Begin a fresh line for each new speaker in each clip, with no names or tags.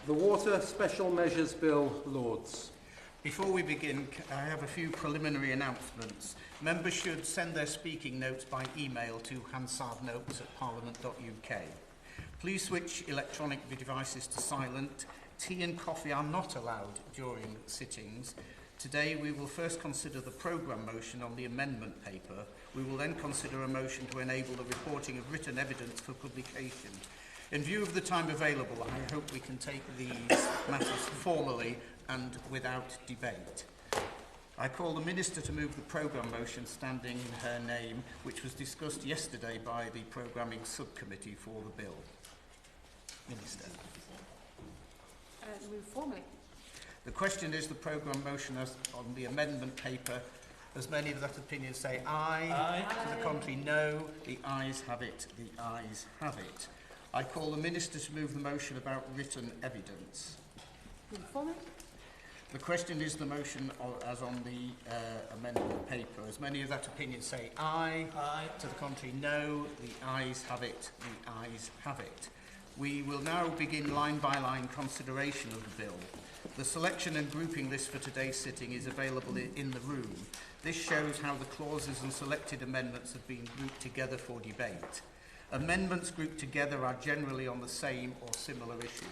The Water Special Measures Bill, Lords.
Before we begin, I have a few preliminary announcements. Members should send their speaking notes by email to hansardnotes@parliament.uk. Please switch electronic devices to silent. Tea and coffee are not allowed during sittings. Today we will first consider the programme motion on the amendment paper. We will then consider a motion to enable the reporting of written evidence for publication. In view of the time available, I hope we can take these matters formally and without debate. I call the Minister to move the programme motion standing in her name, which was discussed yesterday by the Programming Subcommittee for the bill. Minister.
Move formally.
The question is the programme motion as on the amendment paper. As many of that opinion say aye.
Aye.
To the contrary, no. The ayes have it. The ayes have it. I call the Minister to move the motion about written evidence.
Move formally.
The question is the motion as on the amendment paper. As many of that opinion say aye.
Aye.
To the contrary, no. The ayes have it. The ayes have it. We will now begin line-by-line consideration of the bill. The selection and grouping list for today's sitting is available in the room. This shows how the clauses and selected amendments have been grouped together for debate. Amendments grouped together are generally on the same or similar issue.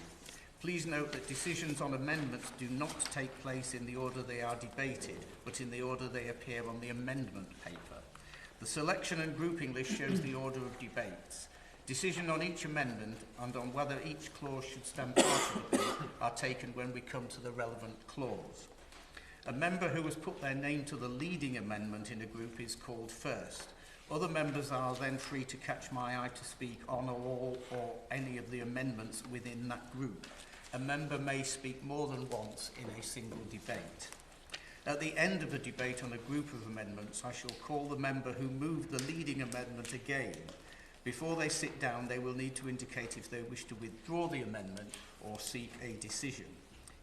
Please note that decisions on amendments do not take place in the order they are debated, but in the order they appear on the amendment paper. The selection and grouping list shows the order of debates. Decision on each amendment and on whether each clause should stand part of the bill are taken when we come to the relevant clause. A member who has put their name to the leading amendment in a group is called first. Other members are then free to catch my eye to speak on all or any of the amendments within that group. A member may speak more than once in a single debate. At the end of the debate on a group of amendments, I shall call the member who moved the leading amendment again. Before they sit down, they will need to indicate if they wish to withdraw the amendment or seek a decision.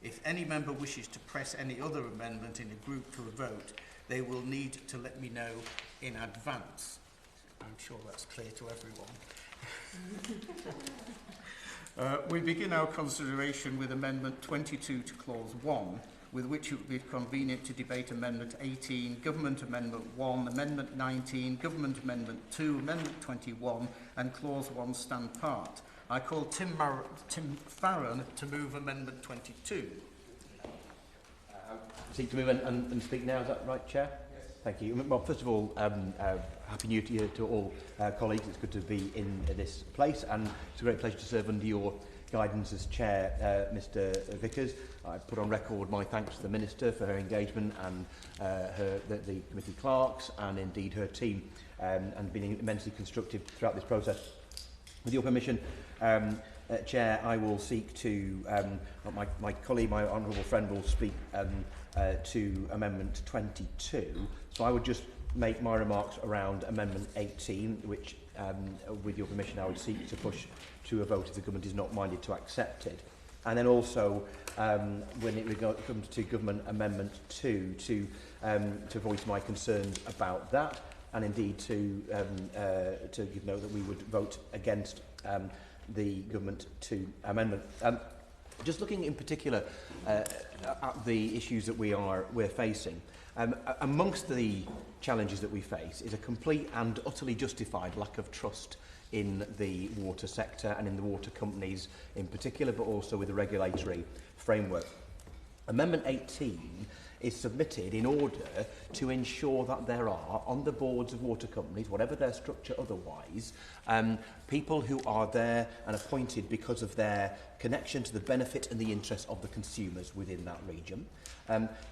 If any member wishes to press any other amendment in a group to a vote, they will need to let me know in advance. I'm sure that's clear to everyone. We begin our consideration with Amendment 22 to Clause 1, with which it would be convenient to debate Amendment 18, Government Amendment 1, Amendment 19, Government Amendment 2, Amendment 21 and Clause 1 stand part. I call Tim Farron to move Amendment 22.
Seek to move and speak now, is that right, Chair? Yes. Thank you. Well, first of all, Happy New Year to all colleagues. It's good to be in this place, and it's a great pleasure to serve under your guidance as Chair, Mr Vickers. I put on record my thanks to the Minister for her engagement and the committee clerks and indeed her team, and been immensely constructive throughout this process. With your permission, Chair, I will seek to, my colleague, my honourable friend will speak to Amendment 22. So I would just make my remarks around Amendment 18, which, with your permission, I would seek to push to a vote if the government is not minded to accept it. And then also, when it comes to Government Amendment 2, to voice my concerns about that, and indeed to give note that we would vote against the Government 2 amendment. Just looking in particular at the issues that we're facing, amongst the challenges that we face is a complete and utterly justified lack of trust in the water sector and in the water companies in particular, but also with the regulatory framework. Amendment 18 is submitted in order to ensure that there are, on the boards of water companies, whatever their structure otherwise, people who are there and appointed because of their connection to the benefit and the interest of the consumers within that region,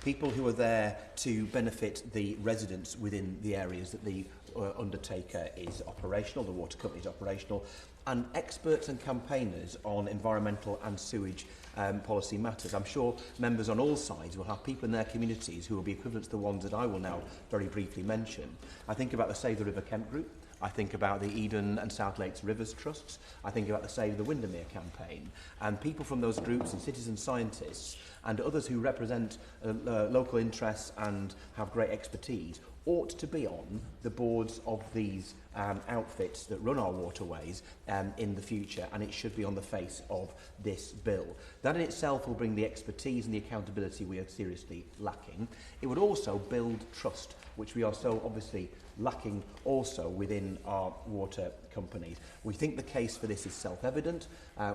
people who are there to benefit the residents within the areas that the undertaker is operational, the water company is operational, and experts and campaigners on environmental and sewage policy matters. I'm sure members on all sides will have people in their communities who will be equivalent to the ones that I will now very briefly mention. I think about the Save the River Kent group. I think about the Eden and South Lakes Rivers Trusts. I think about the Save the Windermere campaign. And people from those groups and citizen scientists and others who represent local interests and have great expertise ought to be on the boards of these outfits that run our waterways in the future, and it should be on the face of this bill. That in itself will bring the expertise and the accountability we are seriously lacking. It would also build trust, which we are so obviously lacking also within our water companies. We think the case for this is self-evident.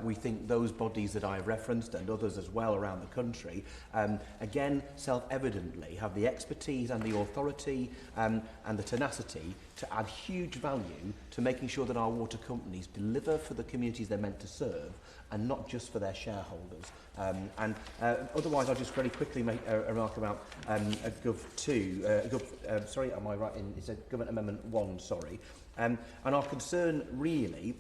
We think those bodies that I have referenced and others as well around the country, again, self-evidently have the expertise and the authority and the tenacity to add huge value to making sure that our water companies deliver for the communities they're meant to serve and not just for their shareholders. Otherwise, I'll just very quickly make a remark about Gov 2. Sorry, am I right? It's a Government Amendment 1, sorry. And our concern really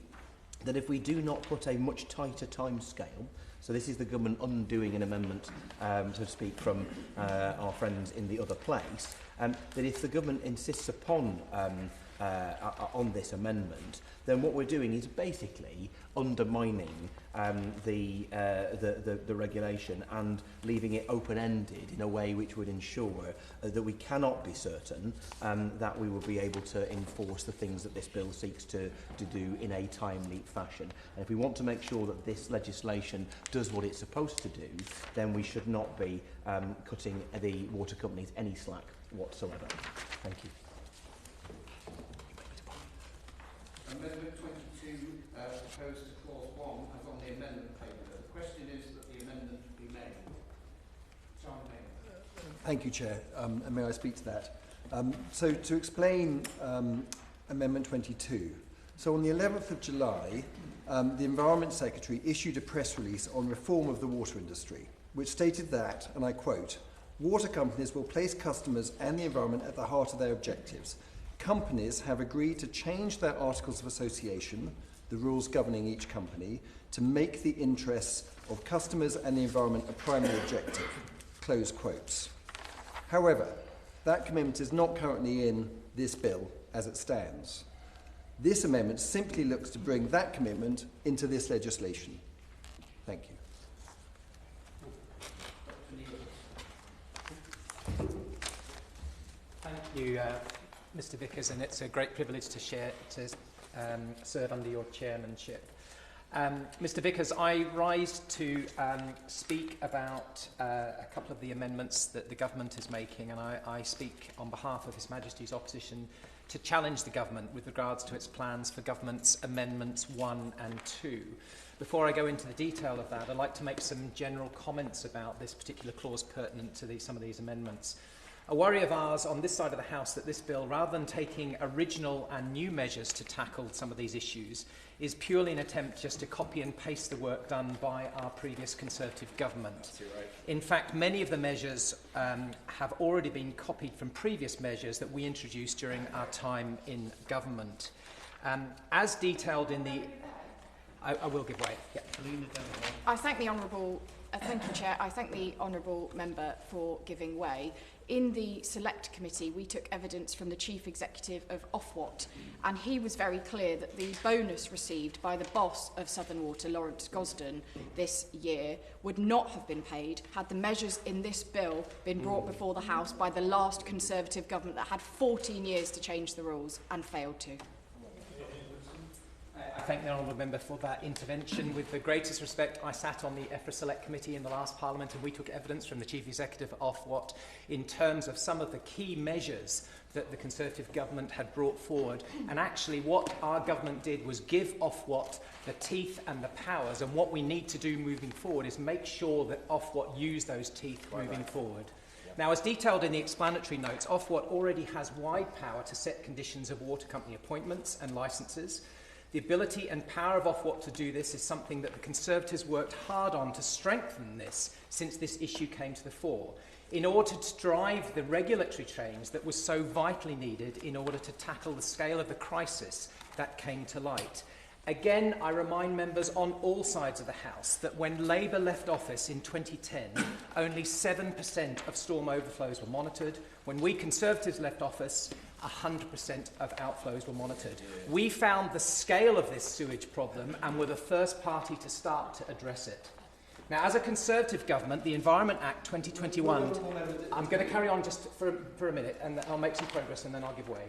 that if we do not put a much tighter time scale, so this is the government undoing an amendment, so to speak, from our friends in the other place, that if the government insists upon on this amendment, then what we're doing is basically undermining the regulation and leaving it open-ended in a way which would ensure that we cannot be certain that we will be able to enforce the things that this bill seeks to do in a timely fashion. And if we want to make sure that this legislation does what it's supposed to do, then we should not be cutting the water companies any slack whatsoever. Thank you.
Amendment 22 proposed to clause 1 as on the amendment paper. The question is that the amendment be made. John Mayor.
Thank you, Chair. And may I speak to that? So to explain Amendment 22. So on the 11th of July, the Environment Secretary issued a press release on reform of the water industry, which stated that, and I quote, "Water companies will place customers and the environment at the heart of their objectives. Companies have agreed to change their Articles of Association, the rules governing each company, to make the interests of customers and the environment a primary objective." Close quotes. However, that commitment is not currently in this bill as it stands. This amendment simply looks to bring that commitment into this legislation. Thank you.
Thank you, Mr. Vickers, and it's a great privilege to serve under your chairmanship. Mr. Vickers, I rise to speak about a couple of the amendments that the government is making, and I speak on behalf of His Majesty's opposition to challenge the government with regards to its plans for government's amendments 1 and 2. Before I go into the detail of that, I'd like to make some general comments about this particular clause pertinent to some of these amendments. A worry of ours on this side of the House that this bill, rather than taking original and new measures to tackle some of these issues, is purely an attempt just to copy and paste the work done by our previous Conservative government. Right. In fact, many of the measures have already been copied from previous measures that we introduced during our time in government. As detailed in the... I will give way. Yeah.
I thank the Honourable... thank you, Chair. I thank the Honourable Member for giving way. In the Select Committee, we took evidence from the Chief Executive of Ofwat, and he was very clear that the bonus received by the boss of Southern Water, Lawrence Gosden, this year would not have been paid had the measures in this bill been brought before the House by the last Conservative government that had 14 years to change the rules and failed to.
I thank the Honourable Member for that intervention. With the greatest respect, I sat on the EFRA Select Committee in the last Parliament, and we took evidence from the Chief Executive of Ofwat in terms of some of the key measures that the Conservative government had brought forward. And actually what our government did was give Ofwat the teeth and the powers, and what we need to do moving forward is make sure that Ofwat use those teeth moving forward. Now, as detailed in the explanatory notes, Ofwat already has wide power to set conditions of water company appointments and licences. The ability and power of Ofwat to do this is something that the Conservatives worked hard on to strengthen this since this issue came to the fore, in order to drive the regulatory change that was so vitally needed in order to tackle the scale of the crisis that came to light. Again, I remind members on all sides of the House that when Labour left office in 2010, only 7% of storm overflows were monitored. When we Conservatives left office, 100% of outflows were monitored. We found the scale of this sewage problem and were the first party to start to address it. Now, as a Conservative government, the Environment Act 2021, I'm going to carry on just for a minute, and I'll make some progress and then I'll give way,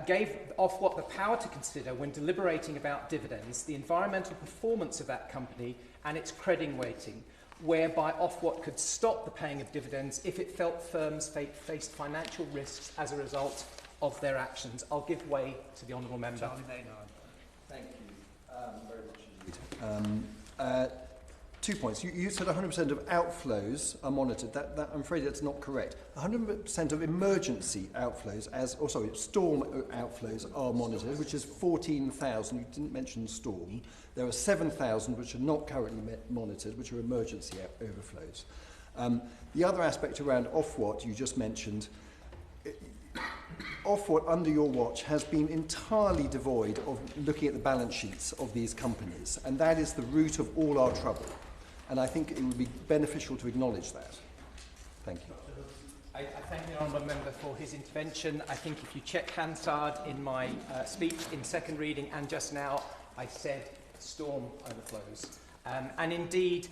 gave Ofwat the power to consider, when deliberating about dividends, the environmental performance of that company and its crediting weighting, whereby Ofwat could stop the paying of dividends if it felt firms faced financial risks as a result of their actions. I'll give way to the Honourable Member.
Charlie Maynard.
Thank you very much indeed. 2 points. You said 100% of outflows are monitored. That I'm afraid that's not correct. 100% of emergency outflows, storm outflows are monitored, which is 14,000. You didn't mention storm. There are 7,000 which are not currently monitored, which are emergency overflows. The other aspect around Ofwat you just mentioned, Ofwat under your watch has been entirely devoid of looking at the balance sheets of these companies, and that is the root of all our trouble. And I think it would be beneficial to acknowledge that. Thank you.
I thank the Honourable Member for his intervention. I think if you check Hansard in my speech in second reading and just now, I said storm overflows. And indeed,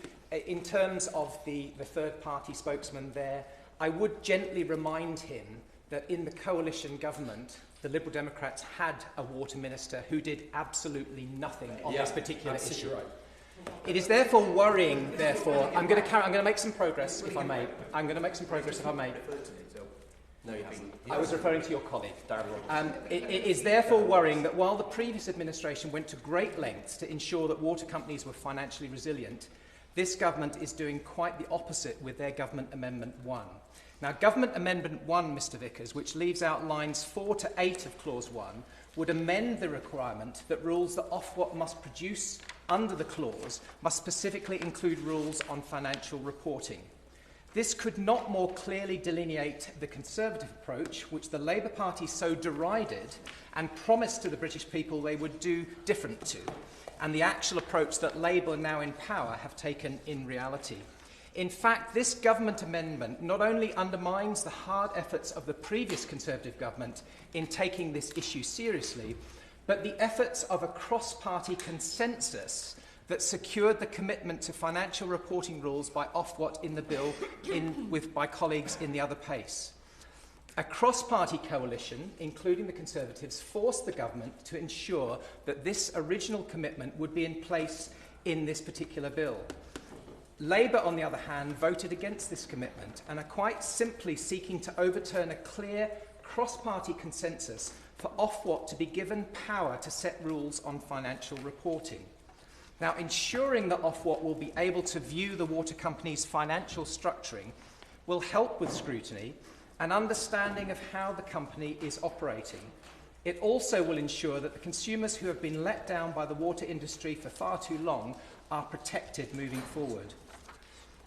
in terms of the third-party spokesman there, I would gently remind him that in the coalition government, the Liberal Democrats had a water minister who did absolutely nothing on this particular issue. Right. It is therefore worrying, I'm going to make some progress, if I may.
No, you haven't.
I was referring to your colleague. It is therefore worrying that while the previous administration went to great lengths to ensure that water companies were financially resilient, this government is doing quite the opposite with their Government Amendment 1. Now, Government Amendment 1, Mr Vickers, which leaves out lines 4 to 8 of Clause 1, would amend the requirement that rules that Ofwat must produce under the clause must specifically include rules on financial reporting. This could not more clearly delineate the Conservative approach, which the Labour Party so derided and promised to the British people they would do different to, and the actual approach that Labour, now in power, have taken in reality. In fact, this government amendment not only undermines the hard efforts of the previous Conservative government in taking this issue seriously, but the efforts of a cross-party consensus that secured the commitment to financial reporting rules by Ofwat in the bill by colleagues in the other pace. A cross-party coalition, including the Conservatives, forced the government to ensure that this original commitment would be in place in this particular bill. Labour, on the other hand, voted against this commitment and are quite simply seeking to overturn a clear cross-party consensus for Ofwat to be given power to set rules on financial reporting. Now, ensuring that Ofwat will be able to view the water company's financial structuring will help with scrutiny and understanding of how the company is operating. It also will ensure that the consumers who have been let down by the water industry for far too long are protected moving forward.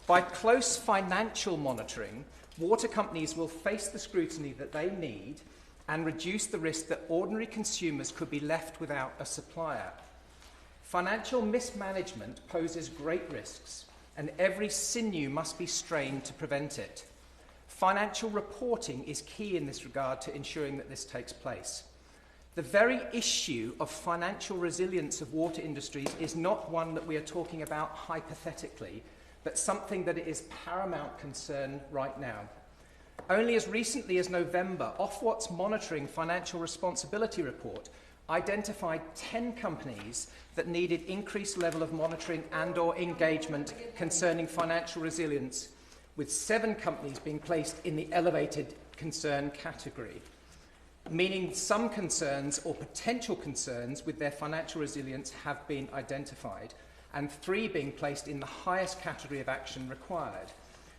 By close financial monitoring, water companies will face the scrutiny that they need and reduce the risk that ordinary consumers could be left without a supplier. Financial mismanagement poses great risks, and every sinew must be strained to prevent it. Financial reporting is key in this regard to ensuring that this takes place. The very issue of financial resilience of water industries is not one that we are talking about hypothetically, but something that is paramount concern right now. Only as recently as November, Ofwat's Monitoring Financial Responsibility report identified 10 companies that needed increased level of monitoring and/or engagement concerning financial resilience, with 7 companies being placed in the elevated concern category, meaning some concerns or potential concerns with their financial resilience have been identified, and 3 being placed in the highest category of action required,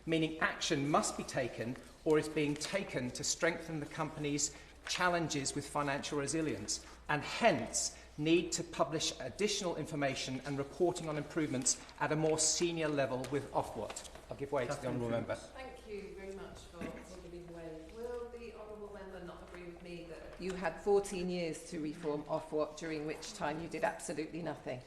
meaning action must be taken or is being taken to strengthen the company's challenges with financial resilience, and hence need to publish additional information and reporting on improvements at a more senior level with Ofwat. I'll give way to the Honourable Member.
Thank you very much for giving way. Will the Honourable Member not agree with me that you had 14 years to reform Ofwat, during which time you did absolutely nothing?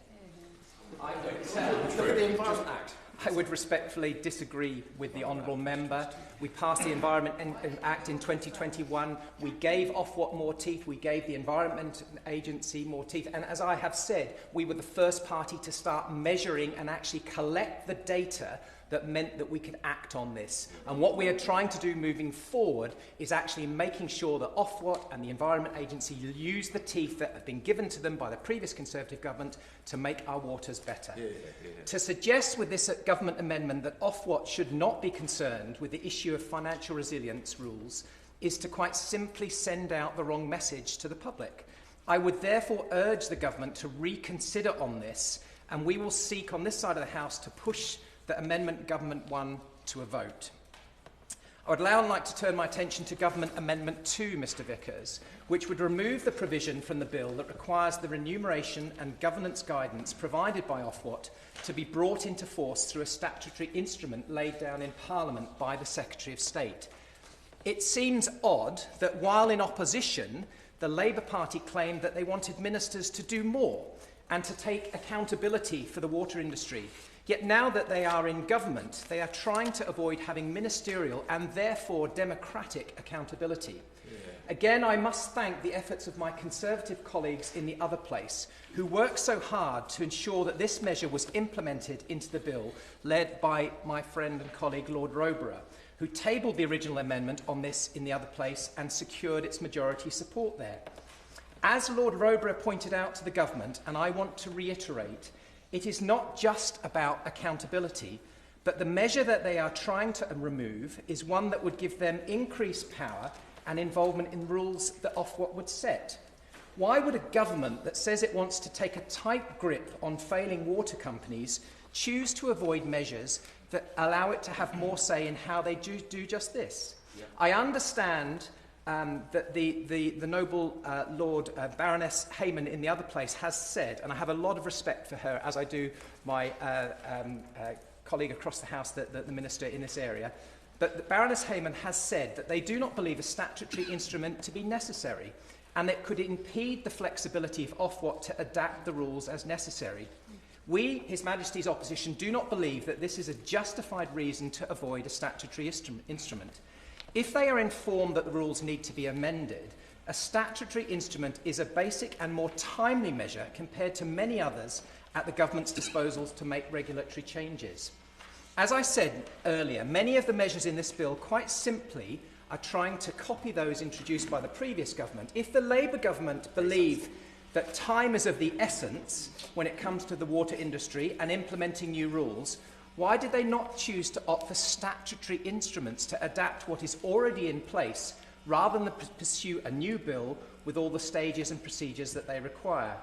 I don't say. Look at the Environment Act. I would respectfully disagree with the honourable member. We passed the Environment Act in 2021. We gave Ofwat more teeth. We gave the Environment Agency more teeth. And as I have said, we were the first party to start measuring and actually collect the data that meant that we could act on this. And what we are trying to do moving forward is actually making sure that Ofwat and the Environment Agency use the teeth that have been given to them by the previous Conservative government to make our waters better. To suggest with this government amendment that Ofwat should not be concerned with the issue of financial resilience rules is to quite simply send out the wrong message to the public. I would therefore urge the government to reconsider on this, and we will seek on this side of the House to push the Amendment Government 1 to a vote. I would now like to turn my attention to Government Amendment 2, Mr Vickers, which would remove the provision from the bill that requires the remuneration and governance guidance provided by Ofwat to be brought into force through a statutory instrument laid down in Parliament by the Secretary of State. It seems odd that while in opposition, the Labour Party claimed that they wanted ministers to do more and to take accountability for the water industry. Yet now that they are in government, they are trying to avoid having ministerial and therefore democratic accountability. Again, I must thank the efforts of my Conservative colleagues in the other place, who worked so hard to ensure that this measure was implemented into the bill, led by my friend and colleague Lord Roborough, who tabled the original amendment on this in the other place and secured its majority support there. As Lord Roborough pointed out to the government, and I want to reiterate, it is not just about accountability, but the measure that they are trying to remove is one that would give them increased power and involvement in rules that Ofwat would set. Why would a government that says it wants to take a tight grip on failing water companies choose to avoid measures that allow it to have more say in how they do just this? I understand that the noble Lord Baroness Hayman in the other place has said, and I have a lot of respect for her, as I do my colleague across the House, the Minister in this area, but Baroness Hayman has said that they do not believe a statutory instrument to be necessary, and it could impede the flexibility of Ofwat to adapt the rules as necessary. We, His Majesty's opposition, do not believe that this is a justified reason to avoid a statutory instrument. If they are informed that the rules need to be amended, a statutory instrument is a basic and more timely measure compared to many others at the government's disposal to make regulatory changes. As I said earlier, many of the measures in this bill quite simply are trying to copy those introduced by the previous government. If the Labour government believe that time is of the essence when it comes to the water industry and implementing new rules, why did they not choose to opt for statutory instruments to adapt what is already in place rather than pursue a new bill with all the stages and procedures that they require?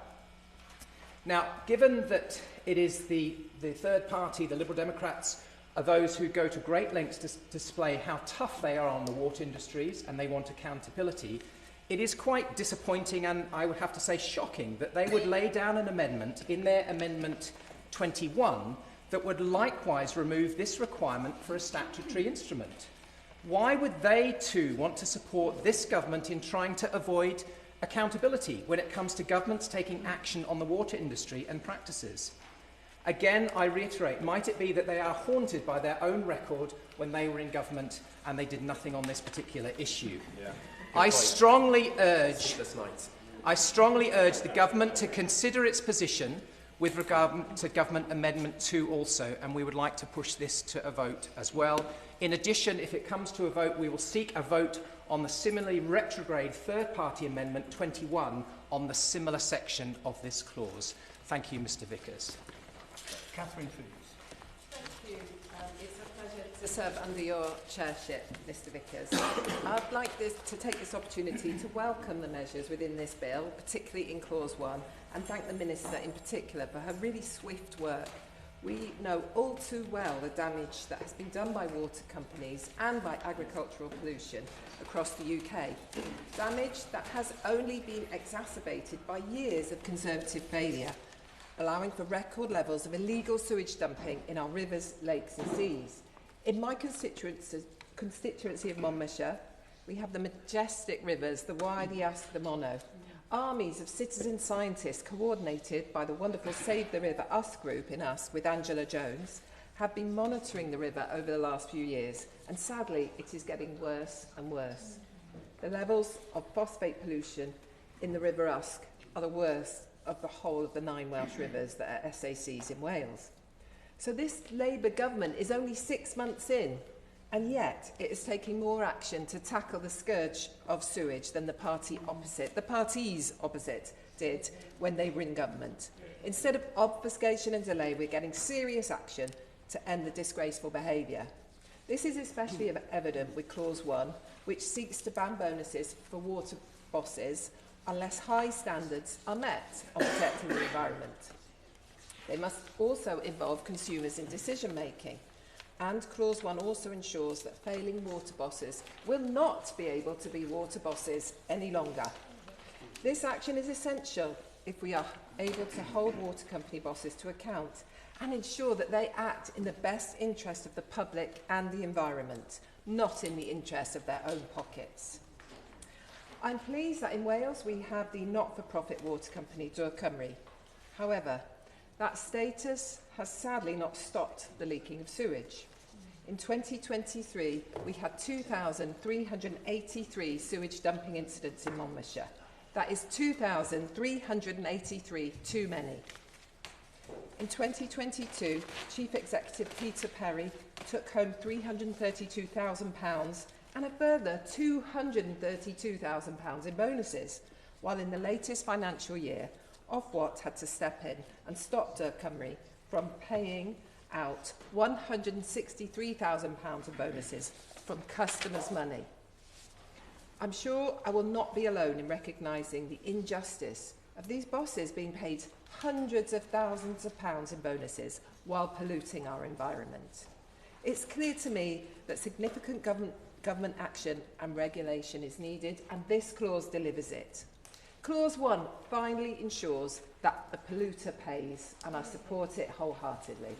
Now, given that it is the third party, the Liberal Democrats, are those who go to great lengths to display how tough they are on the water industries and they want accountability, it is quite disappointing and I would have to say shocking that they would lay down an amendment in their Amendment 21 that would likewise remove this requirement for a statutory instrument. Why would they too want to support this government in trying to avoid accountability when it comes to governments taking action on the water industry and practices? Again, I reiterate, might it be that they are haunted by their own record when they were in government and they did nothing on this particular issue? I strongly urge the government to consider its position with regard to Government Amendment 2 also, and we would like to push this to a vote as well. In addition, if it comes to a vote, we will seek a vote on the similarly retrograde third-party Amendment 21 on the similar section of this clause. Thank you, Mr Vickers.
Catherine Phillips.
Thank you. It's a pleasure to serve under your chairship, Mr Vickers. I'd like to take this opportunity to welcome the measures within this bill, particularly in Clause 1, and thank the Minister in particular for her really swift work. We know all too well the damage that has been done by water companies and by agricultural pollution across the UK. Damage that has only been exacerbated by years of Conservative failure, allowing for record levels of illegal sewage dumping in our rivers, lakes and seas. In my constituency of Monmouthshire, we have the majestic rivers, the Wye, the Aske, the Monnow. Armies of citizen scientists coordinated by the wonderful Save the River Us group in Usk with Angela Jones have been monitoring the river over the last few years, and sadly it is getting worse and worse. The levels of phosphate pollution in the River Usk are the worst of the whole of the 9 Welsh rivers that are SACs in Wales. So this Labour government is only 6 months in, and yet it is taking more action to tackle the scourge of sewage than the parties opposite did when they were in government. Instead of obfuscation and delay, we're getting serious action to end the disgraceful behaviour. This is especially evident with Clause 1, which seeks to ban bonuses for water bosses unless high standards are met on protecting the environment. They must also involve consumers in decision-making. And Clause 1 also ensures that failing water bosses will not be able to be water bosses any longer. This action is essential if we are able to hold water company bosses to account and ensure that they act in the best interest of the public and the environment, not in the interest of their own pockets. I'm pleased that in Wales we have the not-for-profit water company Dŵr Cymru. However, that status has sadly not stopped the leaking of sewage. In 2023, we had 2,383 sewage dumping incidents in Monmouthshire. That is 2,383 too many. In 2022, Chief Executive Peter Perry took home £332,000 and a further £232,000 in bonuses, while in the latest financial year, Ofwat had to step in and stop Dŵr Cymru from paying out £163,000 of bonuses from customers' money. I'm sure I will not be alone in recognising the injustice of these bosses being paid hundreds of thousands of pounds in bonuses while polluting our environment. It's clear to me that significant government action and regulation is needed, and this clause delivers it. Clause 1 finally ensures that the polluter pays, and I support it wholeheartedly.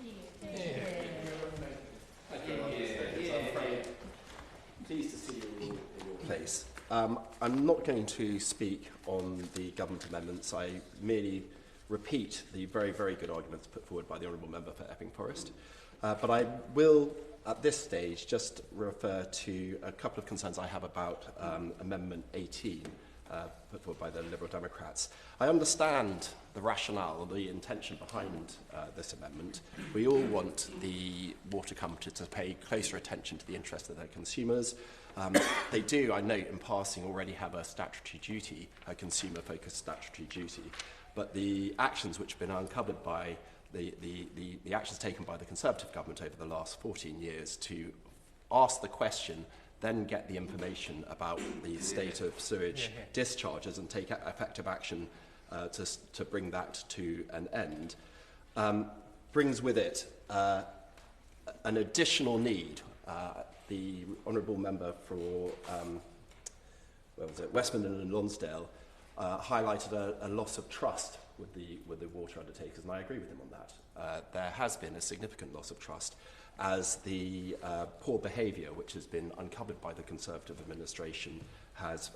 Pleased to see you in your place. I'm not going to speak on the government amendments. I merely repeat the very, very good arguments put forward by the Honourable Member for Epping Forest. But I will, at this stage, just refer to a couple of concerns I have about Amendment 18, put forward by the Liberal Democrats. I understand the rationale, the intention behind this amendment. We all want the water company to pay closer attention to the interests of their consumers. They do, I note in passing, already have a statutory duty, a consumer-focused statutory duty. But the actions which have been uncovered by the actions taken by the Conservative government over the last 14 years to ask the question, then get the information about the state of sewage discharges and take effective action to bring that to an end, brings with it an additional need. The Honourable Member for Westmorland and Lonsdale highlighted a loss of trust with the water undertakers, and I agree with him on that. There has been a significant loss of trust as the poor behaviour which has been uncovered by the Conservative administration has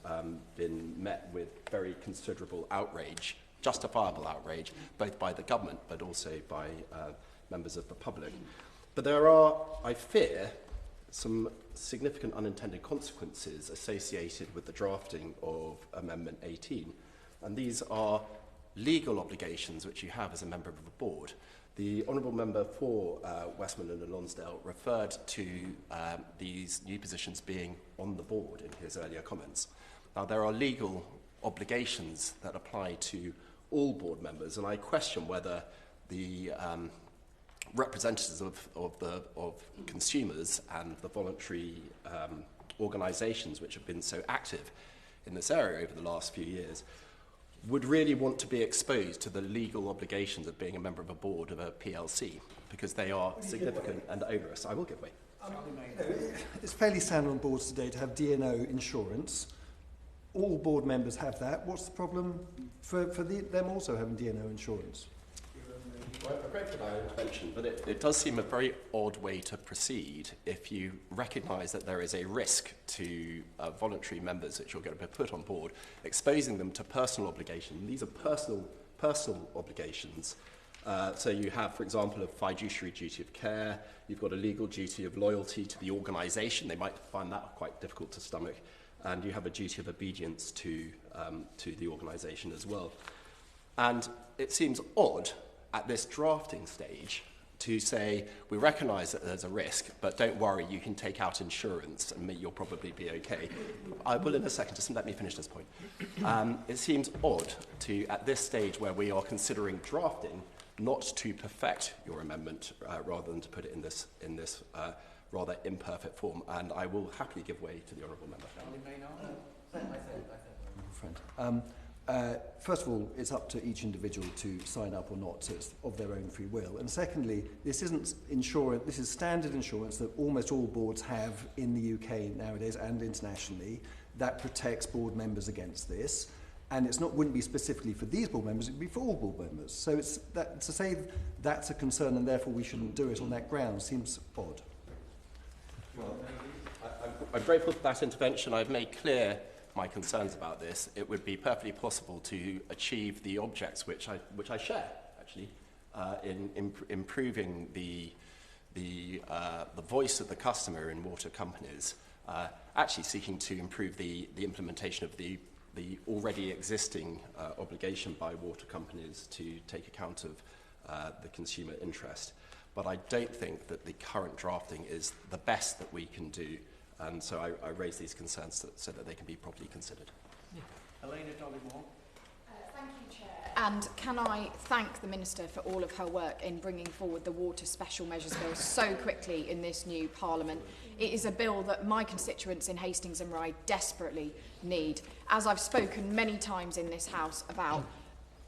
been met with very considerable outrage, justifiable outrage, both by the government but also by members of the public. But there are, I fear, some significant unintended consequences associated with the drafting of Amendment 18, and these are legal obligations which you have as a member of the board. The Honourable Member for Westmorland and Lonsdale referred to these new positions being on the board in his earlier comments. Now, there are legal obligations that apply to all board members, and I question whether the representatives of consumers and the voluntary organisations which have been so active in this area over the last few years would really want to be exposed to the legal obligations of being a member of a board of a PLC, because they are significant and onerous. I will give way.
It's fairly standard on boards today to have DNO insurance. All board members have that. What's the problem for them also having DNO insurance?
Well, I'm grateful for that intervention, but it does seem a very odd way to proceed if you recognise that there is a risk to voluntary members that you're going to be put on board, exposing them to personal obligations. These are personal obligations So you have, for example, a fiduciary duty of care, you've got a legal duty of loyalty to the organisation. They might find that quite difficult to stomach. And you have a duty of obedience to the organisation as well. And it seems odd at this drafting stage to say, we recognise that there's a risk, but don't worry, you can take out insurance and you'll probably be okay. I will in a second, just let me finish this point. It seems odd to, at this stage where we are considering drafting, not to perfect your amendment rather than to put it in this rather imperfect form. And I will happily give way to the honourable member.
First of all, it's up to each individual to sign up or not, so it's of their own free will. And secondly, this isn't insurance, this is standard insurance that almost all boards have in the UK nowadays and internationally that protects board members against this. And it's not, wouldn't be specifically for these board members, it would be for all board members. So it's that, to say that's a concern and therefore we shouldn't do it on that ground seems odd.
Well, I'm grateful for that intervention. I've made clear my concerns about this. It would be perfectly possible to achieve the objects which I share, actually, in improving the voice of the customer in water companies, actually seeking to improve the implementation of the already existing obligation by water companies to take account of the consumer interest. But I don't think that the current drafting is the best that we can do, and so I raise these concerns so that they can be properly considered.
Yeah. Elena Dollywall.
Thank you, Chair. And can I thank the Minister for all of her work in bringing forward the Water Special Measures Bill so quickly in this new Parliament. It is a bill that my constituents in Hastings and Rye desperately need. As I've spoken many times in this House about,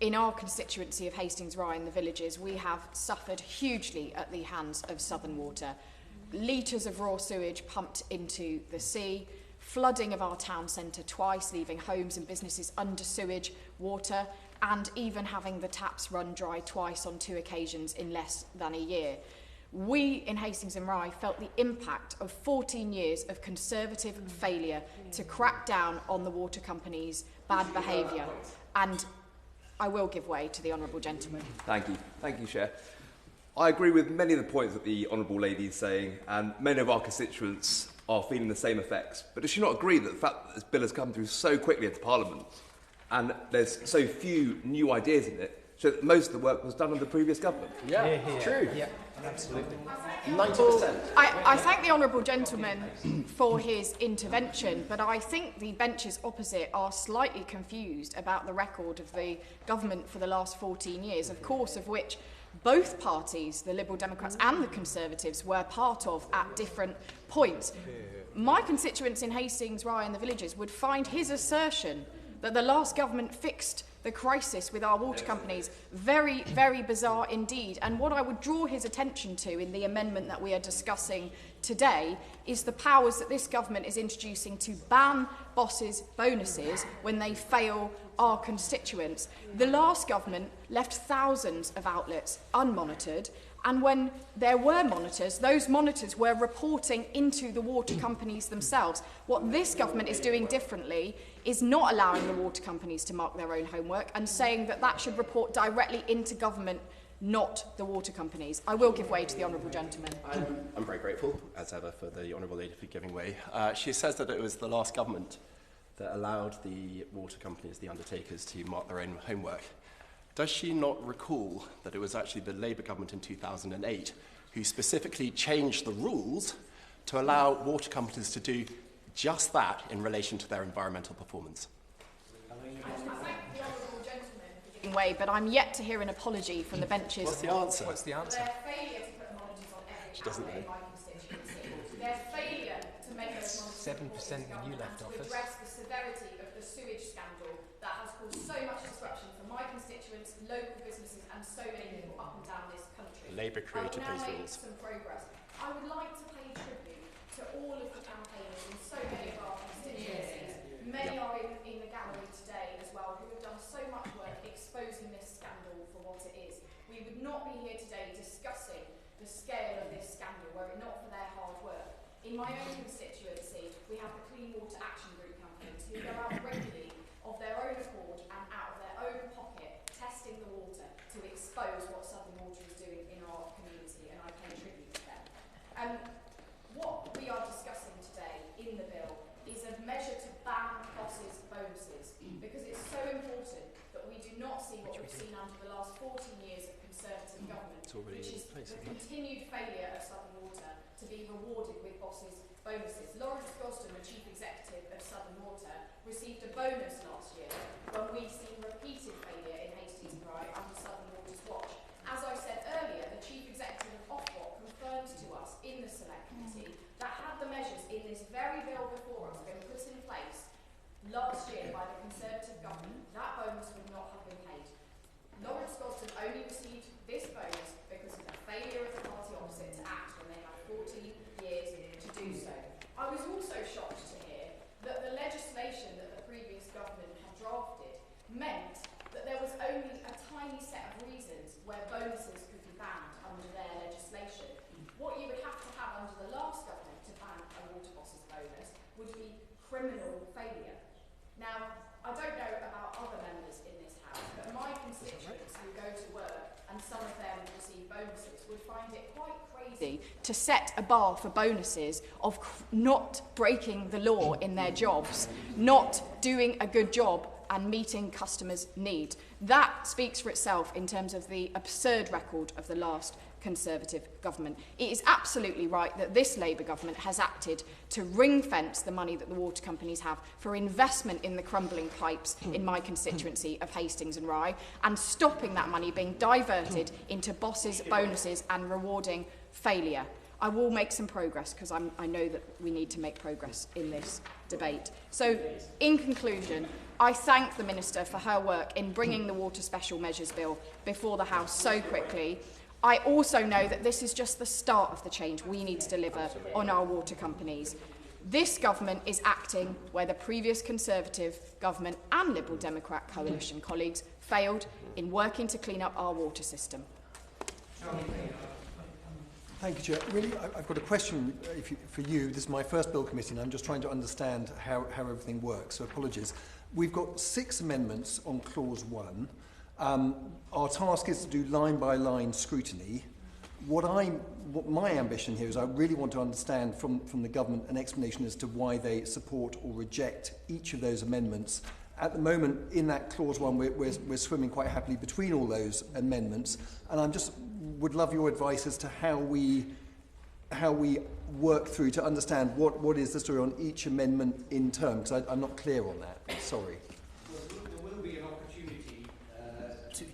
in our constituency of Hastings, Rye and the villages, we have suffered hugely at the hands of Southern Water. Litres of raw sewage pumped into the sea, flooding of our town centre twice, leaving homes and businesses under sewage water, and even having the taps run dry twice on 2 occasions in less than a year. We in Hastings and Rye felt the impact of 14 years of Conservative failure to crack down on the water companies' bad behaviour, and I will give way to the honourable gentleman.
Thank you, Chair. I agree with many of the points that the honourable lady is saying, and many of our constituents are feeling the same effects. But does she not agree that the fact that this bill has come through so quickly into Parliament and there's so few new ideas in it, so that most of the work was done under the previous government?
Yeah, it's true.
Yeah, absolutely.
90%.
I thank the honourable gentleman for his intervention, but I think the benches opposite are slightly confused about the record of the government for the last 14 years, of course, of which both parties, the Liberal Democrats and the Conservatives, were part of at different points. My constituents in Hastings, Rye and the villages would find his assertion that the last government fixed the crisis with our water companies very, very bizarre indeed. And what I would draw his attention to in the amendment that we are discussing today is the powers that this government is introducing to ban bosses' bonuses when they fail our constituents. The last government left thousands of outlets unmonitored, and when there were monitors, those monitors were reporting into the water companies themselves. What this government is doing differently is not allowing the water companies to mark their own homework and saying that that should report directly into government, not the water companies. I will give way to the honourable gentleman.
I'm very grateful, as ever, for the honourable lady for giving way. She says that it was the last government that allowed the water companies, the undertakers, to mark their own homework. Does she not recall that it was actually the Labour government in 2008 who specifically changed the rules to allow water companies to do just that in relation to their environmental performance?
I thank the honourable gentleman for giving way, but I'm yet to hear an apology from the benches.
What's the answer?
What's the answer?
Their failure to put monitors on every outlet in my constituency. Their failure to make those monitors
7% when you left office.
to address the severity of the sewage scandal that has caused so much disruption for my constituents, local businesses and so many people up and down this country.
Labour created those
made
rules.
some progress. I would like to pay tribute to all of the campaigners in so many of our constituencies. Many are in the gallery today as well, who have done so much work exposing this scandal for what it is. We would not be here today discussing the scale of this scandal were it not for their hard work. In my own constituency, we have the Clean Water Action Group campaigns who go out regularly of their own accord and out of their own pocket, testing the water to expose what Southern which is the continued failure of Southern Water to be rewarded with bosses' bonuses. Lawrence Gosden, the Chief Executive of Southern Water, received a bonus last year when we've seen repeated failure in Hastings and Rye under Southern Water's watch. As I said earlier, the Chief Executive of Ofwat confirmed to us in the Select Committee that had the measures in this very bill before us been put in place last year by the Conservative government, that bonus would not have been paid. Lawrence Gosden only received this bonus because of the failure of the party opposite to act when they had 14 years to do so. I was also shocked to hear that the legislation that the previous government had drafted meant that there was only a tiny set of reasons where bonuses could be banned under their legislation. What you would have to have under the last government to ban a water boss's bonus would be criminal failure. Now, I don't know about other members in this House, but my constituents who go to work and some of them receive bonuses would find it quite crazy to set a bar for bonuses of not breaking the law in their jobs, not doing a good job and meeting customers' need. That speaks for itself in terms of the absurd record of the last Conservative government. It is absolutely right that this Labour government has acted to ring-fence the money that the water companies have for investment in the crumbling pipes in my constituency of Hastings and Rye, and stopping that money being diverted into bosses' bonuses and rewarding failure. I will make some progress because I know that we need to make progress in this debate. So, in conclusion, I thank the Minister for her work in bringing the Water Special Measures Bill before the House so quickly. I also know that this is just the start of the change we need to deliver on our water companies. This government is acting where the previous Conservative government and Liberal Democrat coalition colleagues failed in working to clean up our water system.
Thank you, Chair. Really, I've got a question for you. This is my first Bill Committee, and I'm just trying to understand how everything works, so apologies. We've got 6 amendments on Clause 1. Our task is to do line-by-line scrutiny. What my ambition here is I really want to understand from the government an explanation as to why they support or reject each of those amendments. At the moment, in that Clause 1, we're swimming quite happily between all those amendments, and I just would love your advice as to how we work through to understand what is the story on each amendment in turn, because I'm not clear on that. Sorry.
There will be an opportunity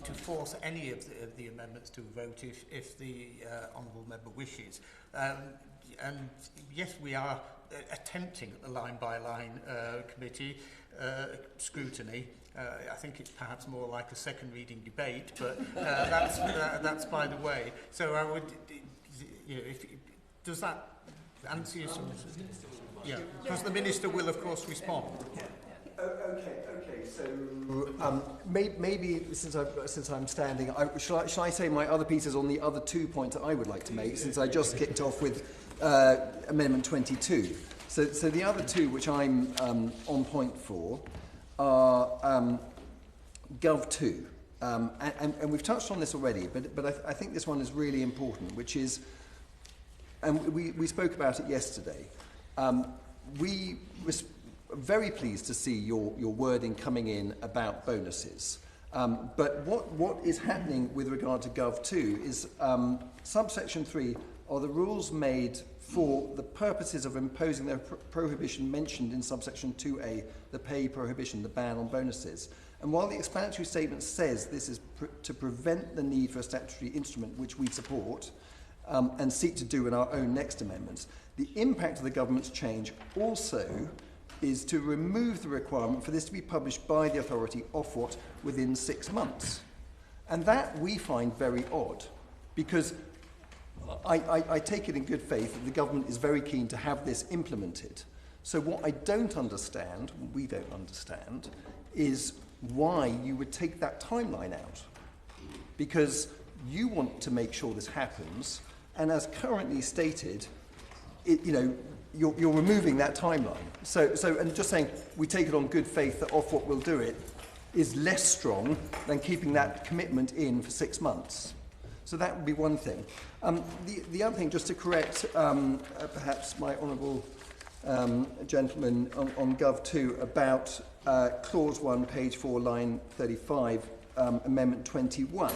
to force any of the amendments to a vote if the honourable member wishes. And yes, we are attempting at the line-by-line committee scrutiny. I think it's perhaps more like a second reading debate, but that's by the way. So I would, does that answer your question? Yeah, because the Minister will, of course, respond. Okay. So
maybe since I'm standing, shall I say my other pieces on the other 2 points that I would like to make, since I just kicked off with Amendment 22. So the other 2 which I'm on point for are Gov 2. And we've touched on this already, but I think this one is really important, which is, and we spoke about it yesterday, we were very pleased to see your wording coming in about bonuses. But what is happening with regard to Gov 2 is subsection 3 are the rules made for the purposes of imposing the prohibition mentioned in subsection 2A, the pay prohibition, the ban on bonuses. And while the explanatory statement says this is to prevent the need for a statutory instrument, which we support and seek to do in our own next amendments, the impact of the government's change also is to remove the requirement for this to be published by the authority Ofwat within 6 months. And that we find very odd, because I take it in good faith that the government is very keen to have this implemented. So what I don't understand, we don't understand, is why you would take that timeline out. Because you want to make sure this happens, and as currently stated, you're removing that timeline. So and just saying we take it on good faith that Ofwat will do it is less strong than keeping that commitment in for 6 months. So that would be one thing. The other thing, just to correct perhaps my honourable gentleman on Gov 2 about Clause 1, page 4, line 35, Amendment 21.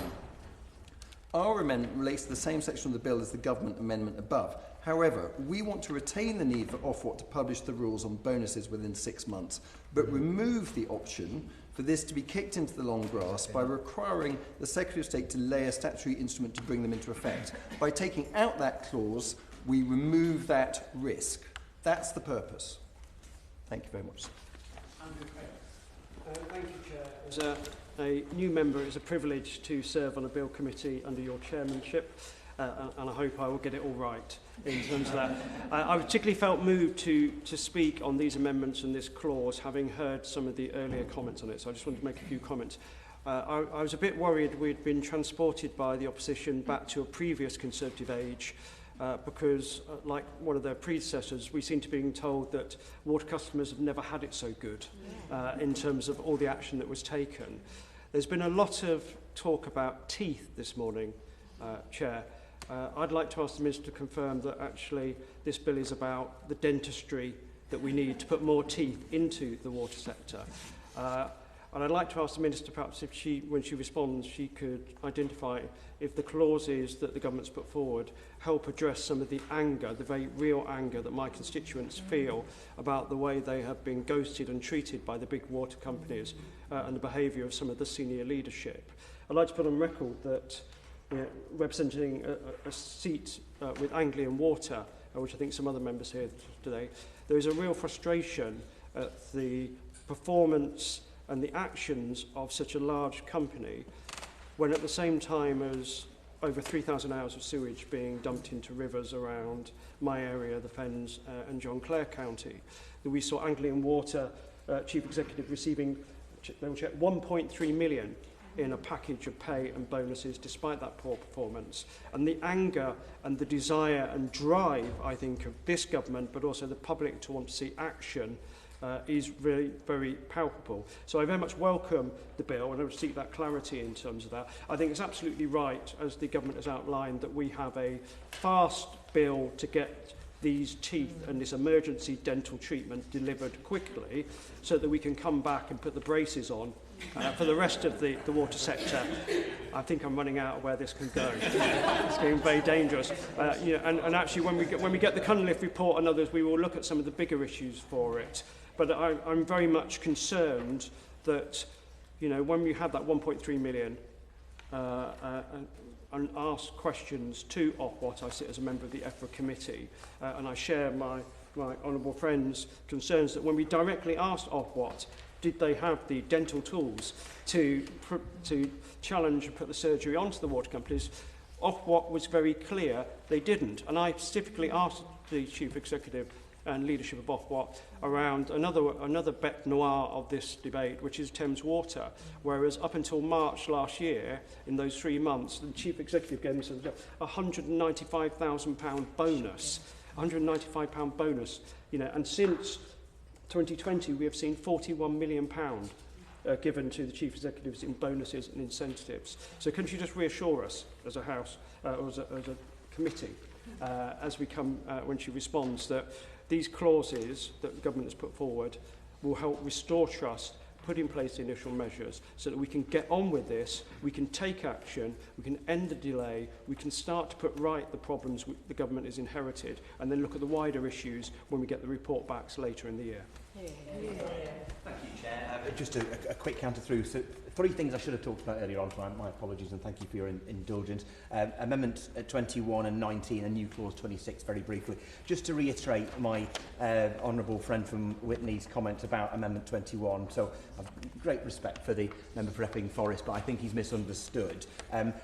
Our amendment relates to the same section of the bill as the government amendment above. However, we want to retain the need for Ofwat to publish the rules on bonuses within 6 months, but remove the option for this to be kicked into the long grass by requiring the Secretary of State to lay a statutory instrument to bring them into effect. By taking out that clause, we remove that risk. That's the purpose. Thank you very much.
Thank you, Chair. As a new member, it's a privilege to serve on a bill committee under your chairmanship, and I hope I will get it all right in terms of that. I particularly felt moved to speak on these amendments and this clause, having heard some of the earlier comments on it, so I just wanted to make a few comments. I was a bit worried we'd been transported by the opposition back to a previous Conservative age, because, like one of their predecessors, we seem to be being told that water customers have never had it so good in terms of all the action that was taken. There's been a lot of talk about teeth this morning, Chair. I'd like to ask the Minister to confirm that actually this bill is about the dentistry that we need to put more teeth into the water sector. And I'd like to ask the Minister perhaps if she, when she responds, she could identify if the clauses that the government's put forward help address some of the anger, the very real anger that my constituents feel about the way they have been ghosted and treated by the big water companies and the behaviour of some of the senior leadership. I'd like to put on record that representing a seat with Anglian Water, which I think some other members here today, there is a real frustration at the performance and the actions of such a large company, when at the same time as over 3,000 hours of sewage being dumped into rivers around my area, the Fens and John Clare County, that we saw Anglian Water Chief Executive receiving 1.3 million in a package of pay and bonuses despite that poor performance. And the anger and the desire and drive, I think, of this government, but also the public to want to see action is really very palpable. So I very much welcome the bill, and I would seek that clarity in terms of that. I think it's absolutely right, as the government has outlined, that we have a fast bill to get these teeth and this emergency dental treatment delivered quickly so that we can come back and put the braces on for the rest of the water sector. I think I'm running out of where this can go. It's getting very dangerous. And actually, when we get the Cunliffe report and others, we will look at some of the bigger issues for it. But I'm very much concerned that, when we had that 1.3 million and asked questions to Ofwat, I sit as a member of the EFRA committee, and I share my honourable friend's concerns that when we directly asked Ofwat, did they have the dental tools to challenge and put the surgery onto the water companies, Ofwat was very clear they didn't. And I specifically asked the Chief Executive and leadership of Ofwat around another bête noire of this debate, which is Thames Water, whereas up until March last year, in those 3 months, the Chief Executive gave me a £195,000 bonus, £195 bonus, and since 2020 we have seen £41 million given to the Chief Executives in bonuses and incentives. So can you just reassure us as a House, or as a committee, as we come, when she responds, that these clauses that the government has put forward will help restore trust, put in place the initial measures so that we can get on with this, we can take action, we can end the delay, we can start to put right the problems the government has inherited, and then look at the wider issues when we get the report backs later in the year.
Thank you, Chair. Just a quick counter through. So 3 things I should have talked about earlier on, so my apologies and thank you for your indulgence. Amendment 21 and 19 and new clause 26, very briefly. Just to reiterate my honourable friend from Whitney's comment about Amendment 21. So I've great respect for the member for Epping Forest, but I think he's misunderstood.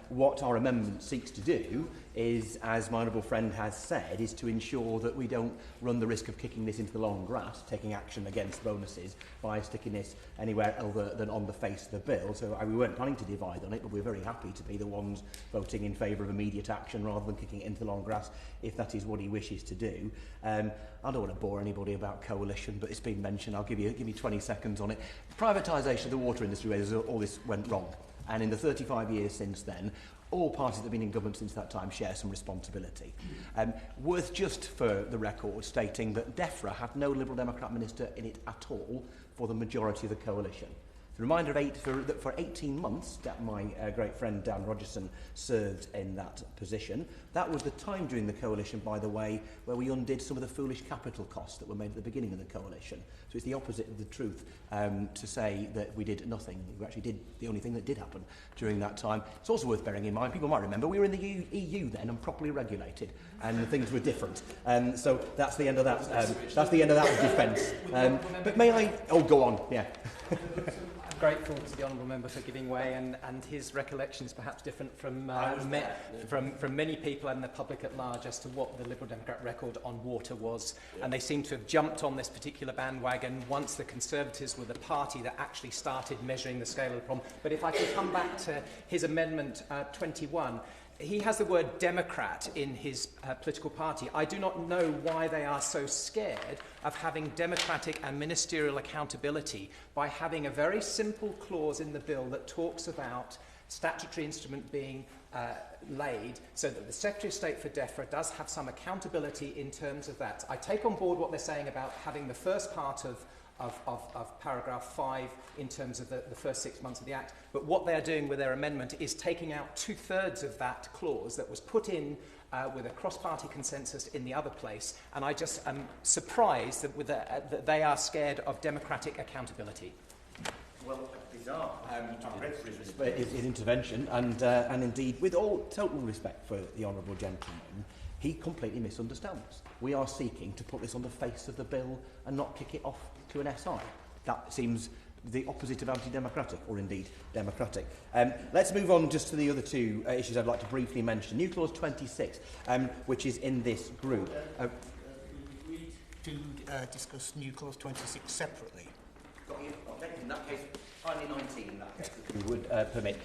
What our amendment seeks to do is, as my honourable friend has said, is to ensure that we don't run the risk of kicking this into the long grass, taking action against bonuses by sticking this anywhere other than on the face of the bill. So we weren't planning to divide on it, but we're very happy to be the ones voting in favour of immediate action rather than kicking it into the long grass, if that is what he wishes to do. I don't want to bore anybody about coalition, but it's been mentioned. I'll give you 20 seconds on it. Privatisation of the water industry, where all this went wrong. And in the 35 years since then, all parties that have been in government since that time share some responsibility. Worth just for the record stating that DEFRA had no Liberal Democrat minister in it at all for the majority of the coalition. The reminder that for 18 months, that my great friend Dan Rogerson served in that position. That was the time during the coalition, by the way, where we undid some of the foolish capital costs that were made at the beginning of the coalition. So it's the opposite of the truth to say that we did nothing. We actually did the only thing that did happen during that time. It's also worth bearing in mind, people might remember, we were in the EU then and properly regulated, and things were different. So that's the end of that. That's the end of that defence. But may I? Oh, go on. Yeah.
I'm grateful to the honourable member for giving way, and his recollection is perhaps different from many people and the public at large as to what the Liberal Democrat record on water was. Yeah. And they seem to have jumped on this particular bandwagon once the Conservatives were the party that actually started measuring the scale of the problem. But if I can come back to his amendment 21, he has the word Democrat in his political party. I do not know why they are so scared of having democratic and ministerial accountability by having a very simple clause in the bill that talks about statutory instrument being laid so that the Secretary of State for DEFRA does have some accountability in terms of that. I take on board what they're saying about having the first part of paragraph 5 in terms of the first 6 months of the Act. But what they're doing with their amendment is taking out 2/3 of that clause that was put in with a cross-party consensus in the other place. And I just am surprised that they are scared of democratic accountability.
Well, bizarre. His intervention, and indeed, with all total respect for the honourable gentleman, he completely misunderstands. We are seeking to put this on the face of the bill and not kick it off to an SI. That seems the opposite of anti-democratic, or indeed democratic. Let's move on just to the other two issues I'd like to briefly mention. New Clause 26, which is in this group.
We to discuss New Clause 26 separately.
Got you. Okay. In that case, finally 19 in that case, if you would permit.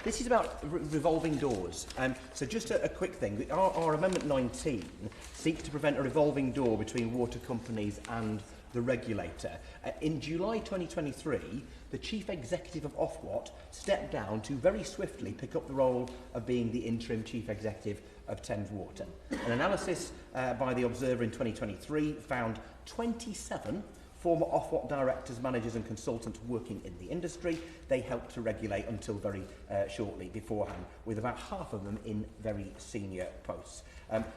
This is about revolving doors. So just a quick thing. Our Amendment 19 seeks to prevent a revolving door between water companies and the regulator. In July 2023, the Chief Executive of Ofwat stepped down to very swiftly pick up the role of being the interim Chief Executive of Thames Water. An analysis by the Observer in 2023 found 27 former Ofwat directors, managers and consultants working in the industry. They helped to regulate until very shortly beforehand, with about half of them in very senior posts.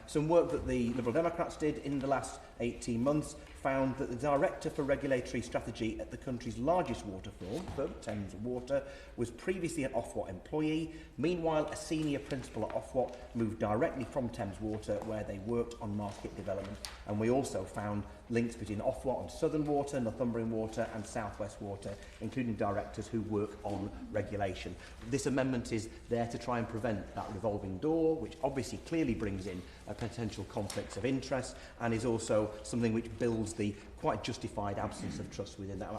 Some work that the Liberal Democrats did in the last 18 months found that the Director for Regulatory Strategy at the country's largest water firm, Thames Water, was previously an Ofwat employee. Meanwhile, a senior principal at Ofwat moved directly from Thames Water, where they worked on market development. And we also found links between Ofwat and Southern Water, Northumbrian Water and South West Water, including directors who work on regulation. This amendment is there to try and prevent that revolving door, which obviously clearly brings in potential conflicts of interest, and is also something which builds the quite justified absence of trust within that.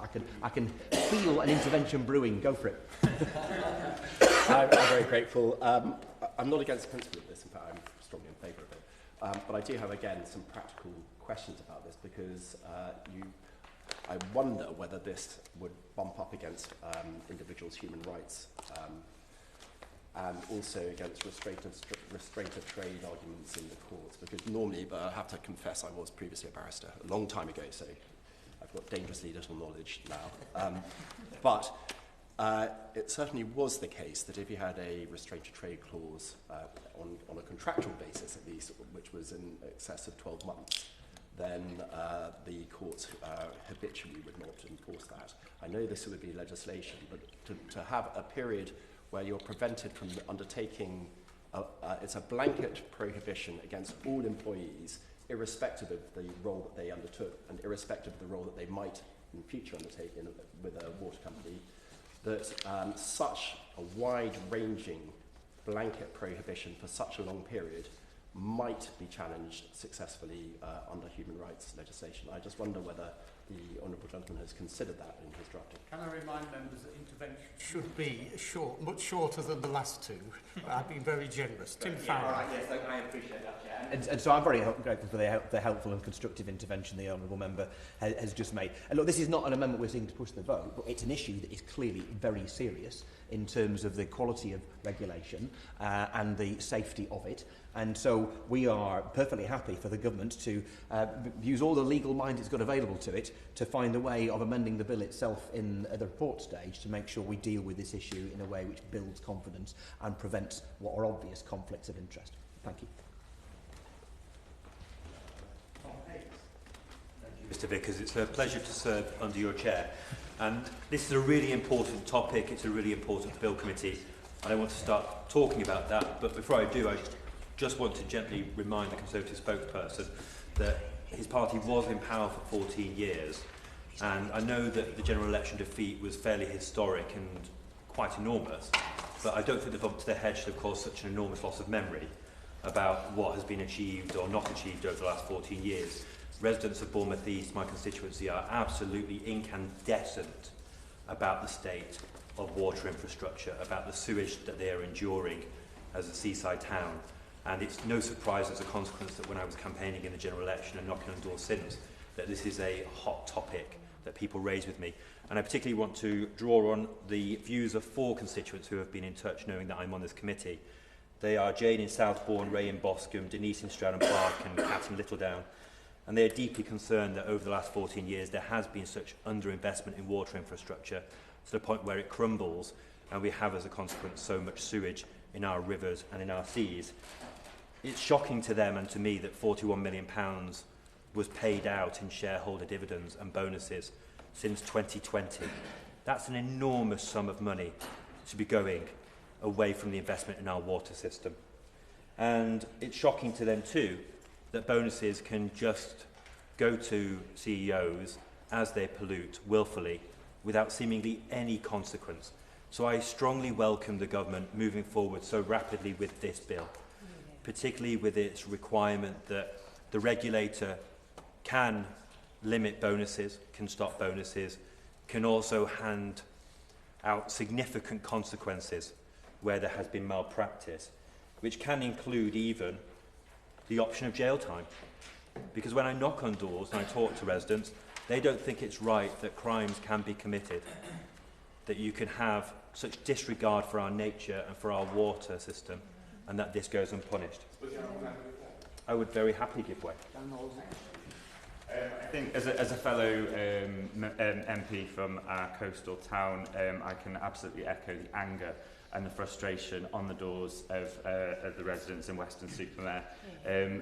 I can feel an intervention brewing. Go for it.
I'm very grateful. I'm not against the principle of this. In fact, I'm strongly in favour of it. But I do have, again, some practical questions about this, because I wonder whether this would bump up against individuals' human rights and also against restraint of trade arguments in the courts. Because normally, but I have to confess, I was previously a barrister a long time ago, so I've got dangerously little knowledge now. But it certainly was the case that if you had a restraint of trade clause on a contractual basis, at least, which was in excess of 12 months, then the courts habitually would not enforce that. I know this would be legislation, but to have a period where you're prevented from undertaking, it's a blanket prohibition against all employees, irrespective of the role that they undertook and irrespective of the role that they might in future undertake with a water company, that such a wide-ranging blanket prohibition for such a long period might be challenged successfully under human rights legislation. I just wonder whether the Honourable Gentleman has considered that in his drafting.
Can I remind members that intervention should be short, much shorter than the last two? I've been very generous. Tim Farron.
All right, yes, I appreciate that, Chair. And so I'm very grateful for the helpful and constructive intervention the Honourable Member has just made. And look, this is not an amendment we're seeking to push the vote, but it's an issue that is clearly very serious in terms of the quality of regulation and the safety of it. And so we are perfectly happy for the government to use all the legal mind it's got available to it to find a way of amending the bill itself in the report stage to make sure we deal with this issue in a way which builds confidence and prevents what are obvious conflicts of interest. Thank you.
Mr Vickers, it's a pleasure to serve under your chair. And this is a really important topic, it's a really important bill committee. I don't want to start talking about that, but before I do, I just want to gently remind the Conservative spokesperson that his party was in power for 14 years. And I know that the general election defeat was fairly historic and quite enormous, but I don't think the bump to the head should have caused such an enormous loss of memory about what has been achieved or not achieved over the last 14 years. Residents of Bournemouth East, my constituency, are absolutely incandescent about the state of water infrastructure, about the sewage that they are enduring as a seaside town. And it's no surprise as a consequence that when I was campaigning in the general election and knocking on doors since, that this is a hot topic that people raise with me. And I particularly want to draw on the views of 4 constituents who have been in touch knowing that I'm on this committee. They are Jane in Southbourne, Ray in Boscombe, Denise in Stratton Park and Kat in Littledown. And they are deeply concerned that over the last 14 years there has been such underinvestment in water infrastructure to the point where it crumbles and we have as a consequence so much sewage in our rivers and in our seas. It's shocking to them and to me that £41 million was paid out in shareholder dividends and bonuses since 2020. That's an enormous sum of money to be going away from the investment in our water system. And it's shocking to them too that bonuses can just go to CEOs as they pollute willfully without seemingly any consequence. So I strongly welcome the government moving forward so rapidly with this bill, particularly with its requirement that the regulator can limit bonuses, can stop bonuses, can also hand out significant consequences where there has been malpractice, which can include even the option of jail time. Because when I knock on doors and I talk to residents, they don't think it's right that crimes can be committed, that you can have such disregard for our nature and for our water system, and that this goes unpunished. I would very happily give way.
I think as a fellow MP from our coastal town, I can absolutely echo the anger and the frustration on the doors of the residents in Weston-super-Mare.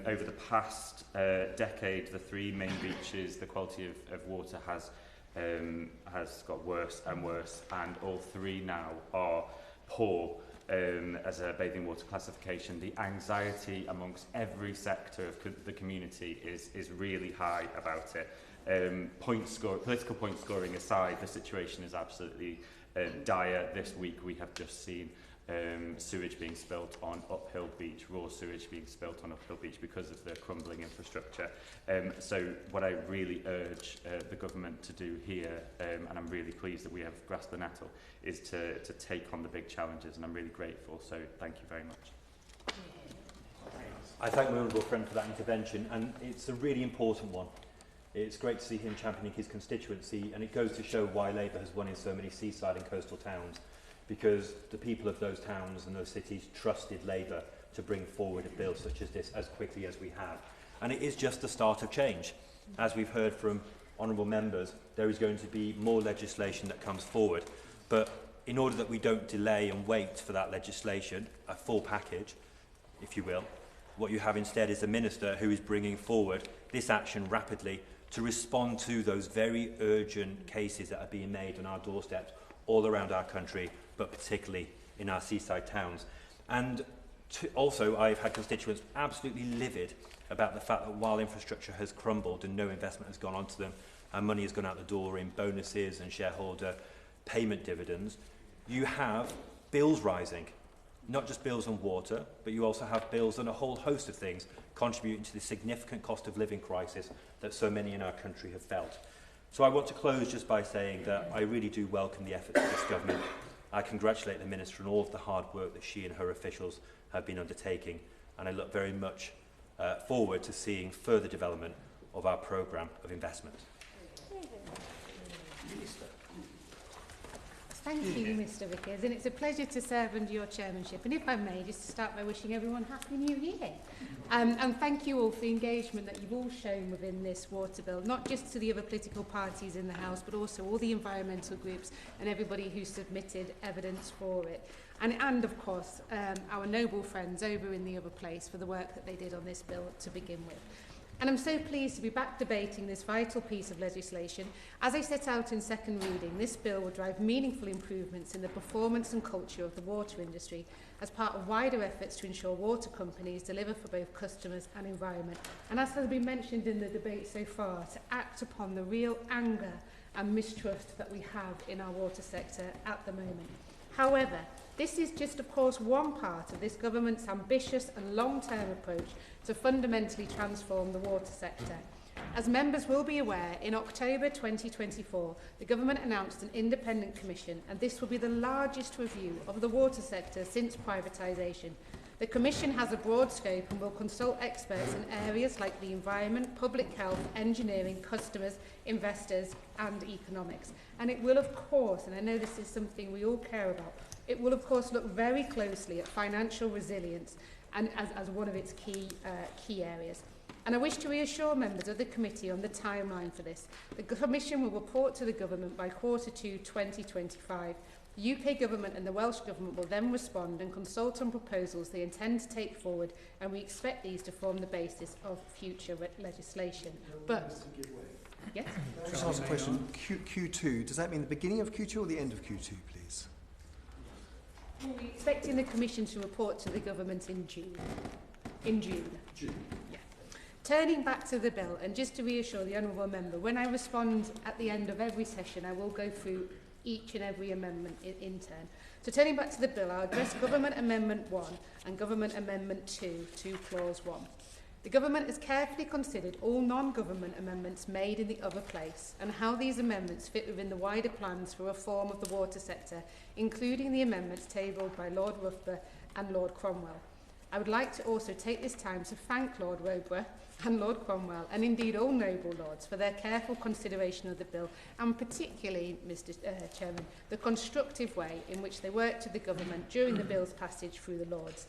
Over the past decade, the 3 main beaches, the quality of water has got worse and worse, and all 3 now are poor as a bathing water classification. The anxiety amongst every sector of the community is really high about it. Political point scoring aside, the situation is absolutely dire. This week we have just seen sewage being spilt on Uphill Beach, raw sewage being spilt on Uphill Beach because of the crumbling infrastructure. So what I really urge the government to do here, and I'm really pleased that we have grasped the nettle, is to take on the big challenges, and I'm really grateful, so thank you very much.
I thank my honourable friend for that intervention, and it's a really important one. It's great to see him championing his constituency, and it goes to show why Labour has won in so many seaside and coastal towns, because the people of those towns and those cities trusted Labour to bring forward a bill such as this as quickly as we have. And it is just the start of change. As we've heard from honourable members, there is going to be more legislation that comes forward, but in order that we don't delay and wait for that legislation, a full package, if you will, what you have instead is a minister who is bringing forward this action rapidly to respond to those very urgent cases that are being made on our doorsteps all around our country, but particularly in our seaside towns. And also, I've had constituents absolutely livid about the fact that while infrastructure has crumbled and no investment has gone onto them, and money has gone out the door in bonuses and shareholder payment dividends, you have bills rising. Not just bills on water, but you also have bills on a whole host of things contributing to the significant cost of living crisis that so many in our country have felt. So I want to close just by saying that I really do welcome the efforts of this government. I congratulate the Minister on all of the hard work that she and her officials have been undertaking, and I look very much forward to seeing further development of our programme of investment.
Thank you, Mr Vickers, and it's a pleasure to serve under your chairmanship. And if I may, just to start by wishing everyone Happy New Year. And thank you all for the engagement that you've all shown within this water bill, not just to the other political parties in the House, but also all the environmental groups and everybody who submitted evidence for it. And of course, our noble friends over in the other place for the work that they did on this bill to begin with. And I'm so pleased to be back debating this vital piece of legislation. As I set out in second reading, this bill will drive meaningful improvements in the performance and culture of the water industry as part of wider efforts to ensure water companies deliver for both customers and environment. And as has been mentioned in the debate so far, to act upon the real anger and mistrust that we have in our water sector at the moment. However, this is just, of course, one part of this government's ambitious and long-term approach to fundamentally transform the water sector. As members will be aware, in October 2024, the government announced an independent commission, and this will be the largest review of the water sector since privatisation. The commission has a broad scope and will consult experts in areas like the environment, public health, engineering, customers, investors and economics. And it will, of course, and I know this is something we all care about, it will, of course, look very closely at financial resilience and as one of its key areas. And I wish to reassure members of the committee on the timeline for this. The Commission will report to the Government by Q2 2025. The UK Government and the Welsh Government will then respond and consult on proposals they intend to take forward, and we expect these to form the basis of future legislation. But, yes?
Just ask a question. Q2, does that mean the beginning of Q2 or the end of Q2, please?
We're expecting the Commission to report to the Government in June. June. Yeah. Turning back to the bill, and just to reassure the Honourable Member, when I respond at the end of every session, I will go through each and every amendment in turn. So turning back to the bill, I'll address Government Amendment 1 and Government Amendment 2 to Clause 1. The Government has carefully considered all non-government amendments made in the other place and how these amendments fit within the wider plans for reform of the water sector, including the amendments tabled by Lord Roughborough and Lord Cromwell. I would like to also take this time to thank Lord Roughborough and Lord Cromwell, and indeed all noble lords, for their careful consideration of the bill, and particularly, Mr Chairman, the constructive way in which they worked with the Government during the bill's passage through the Lords.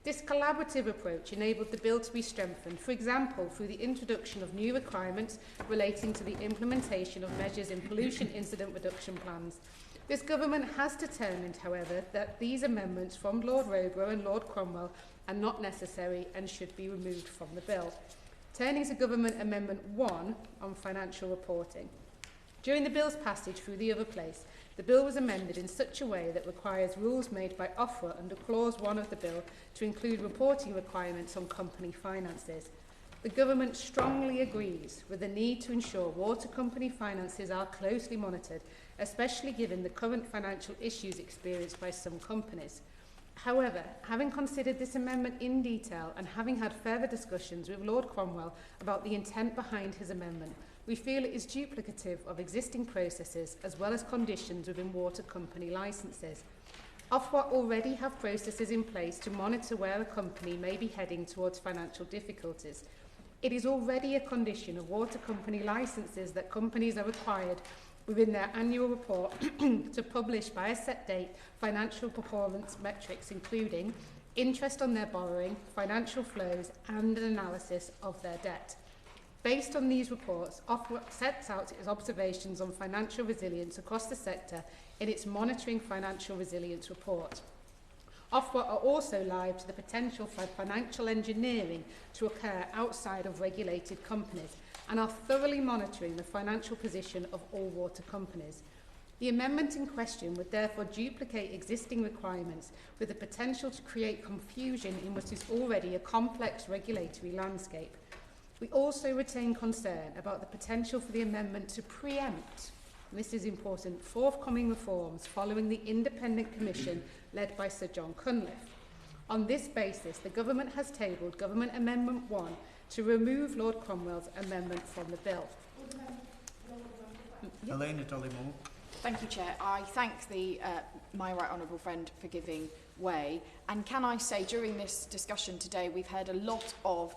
This collaborative approach enabled the bill to be strengthened, for example, through the introduction of new requirements relating to the implementation of measures in pollution incident reduction plans. This Government has determined, however, that these amendments from Lord Roughborough and Lord Cromwell are not necessary and should be removed from the bill. Turning to Government Amendment 1 on financial reporting. During the bill's passage through the other place, the bill was amended in such a way that requires rules made by Ofwat under Clause 1 of the bill to include reporting requirements on company finances. The Government strongly agrees with the need to ensure water company finances are closely monitored, especially given the current financial issues experienced by some companies. However, having considered this amendment in detail and having had further discussions with Lord Cromwell about the intent behind his amendment, we feel it is duplicative of existing processes as well as conditions within water company licences. Ofwat already have processes in place to monitor where a company may be heading towards financial difficulties. It is already a condition of water company licences that companies are required within their annual report to publish by a set date financial performance metrics, including interest on their borrowing, financial flows and an analysis of their debt. Based on these reports, Ofwat sets out its observations on financial resilience across the sector in its Monitoring Financial Resilience report. Ofwat are also alive to the potential for financial engineering to occur outside of regulated companies and are thoroughly monitoring the financial position of all water companies. The amendment in question would therefore duplicate existing requirements with the potential to create confusion in what is already a complex regulatory landscape. We also retain concern about the potential for the amendment to preempt, and this is important, forthcoming reforms following the independent commission led by Sir John Cunliffe. On this basis, the Government has tabled Government Amendment 1 to remove Lord Cromwell's amendment from the bill.
Elena Dollymore.
Thank you, Chair. I thank my right honourable friend for giving way. And can I say, during this discussion today, we've heard a lot of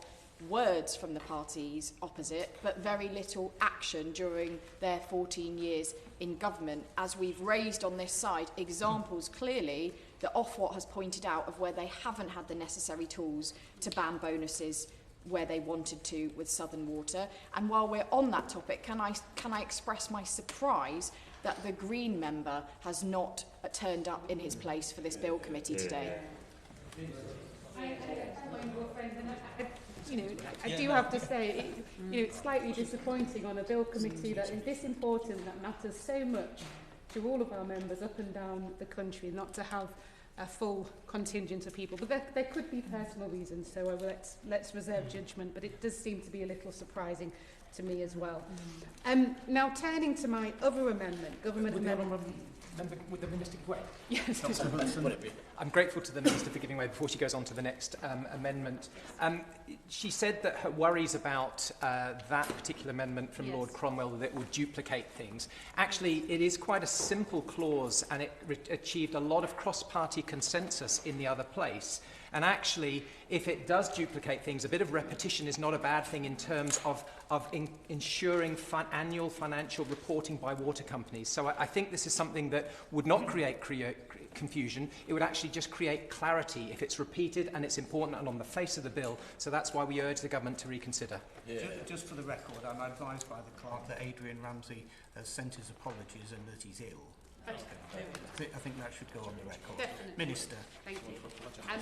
words from the parties opposite, but very little action during their 14 years in government. As we've raised on this side, examples clearly that Ofwat has pointed out of where they haven't had the necessary tools to ban bonuses where they wanted to with Southern Water. And while we're on that topic, can I express my surprise that the Green member has not turned up in his place for this bill committee today?
I do have to say, it's slightly disappointing on a bill committee that is this important, that matters so much to all of our members up and down the country, not to have a full contingent of people. But there could be personal reasons, so let's reserve judgment, but it does seem to be a little surprising to me as well. Now, turning to my other amendment, government amendment.
Would the Minister give way?
Yes.
I'm grateful to the Minister for giving way before she goes on to the next amendment. She said that her worries about that particular amendment from Lord Cromwell, that it would duplicate things. Actually, it is quite a simple clause, and it achieved a lot of cross-party consensus in the other place. And actually, if it does duplicate things, a bit of repetition is not a bad thing in terms of ensuring annual financial reporting by water companies. So I think this is something that would not create confusion. It would actually just create clarity if it's repeated and it's important and on the face of the bill. So that's why we urge the government to reconsider.
Yeah. Just for the record, I'm advised by the clerk that Adrian Ramsey has sent his apologies and that he's ill. I think that should go on the record.
Definitely.
Minister.
Thank you. And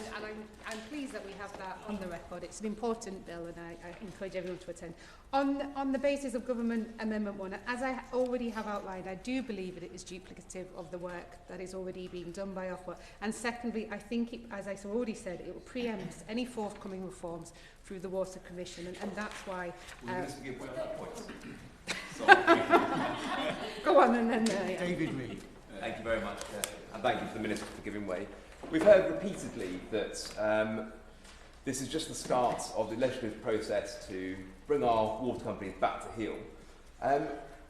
I'm pleased that we have that on the record. It's an important bill, and I encourage everyone to attend. On the basis of Government Amendment 1, as I already have outlined, I do believe that it is duplicative of the work that is already being done by Ofwat. And secondly, I think, as I already said, it will preempt any forthcoming reforms through the Water Commission, and that's why...
give way on that point?
Go on, and then...
David Reid.
Thank you very much, and thank you to the Minister for giving way. We've heard repeatedly that this is just the start of the legislative process to bring our water companies back to heel.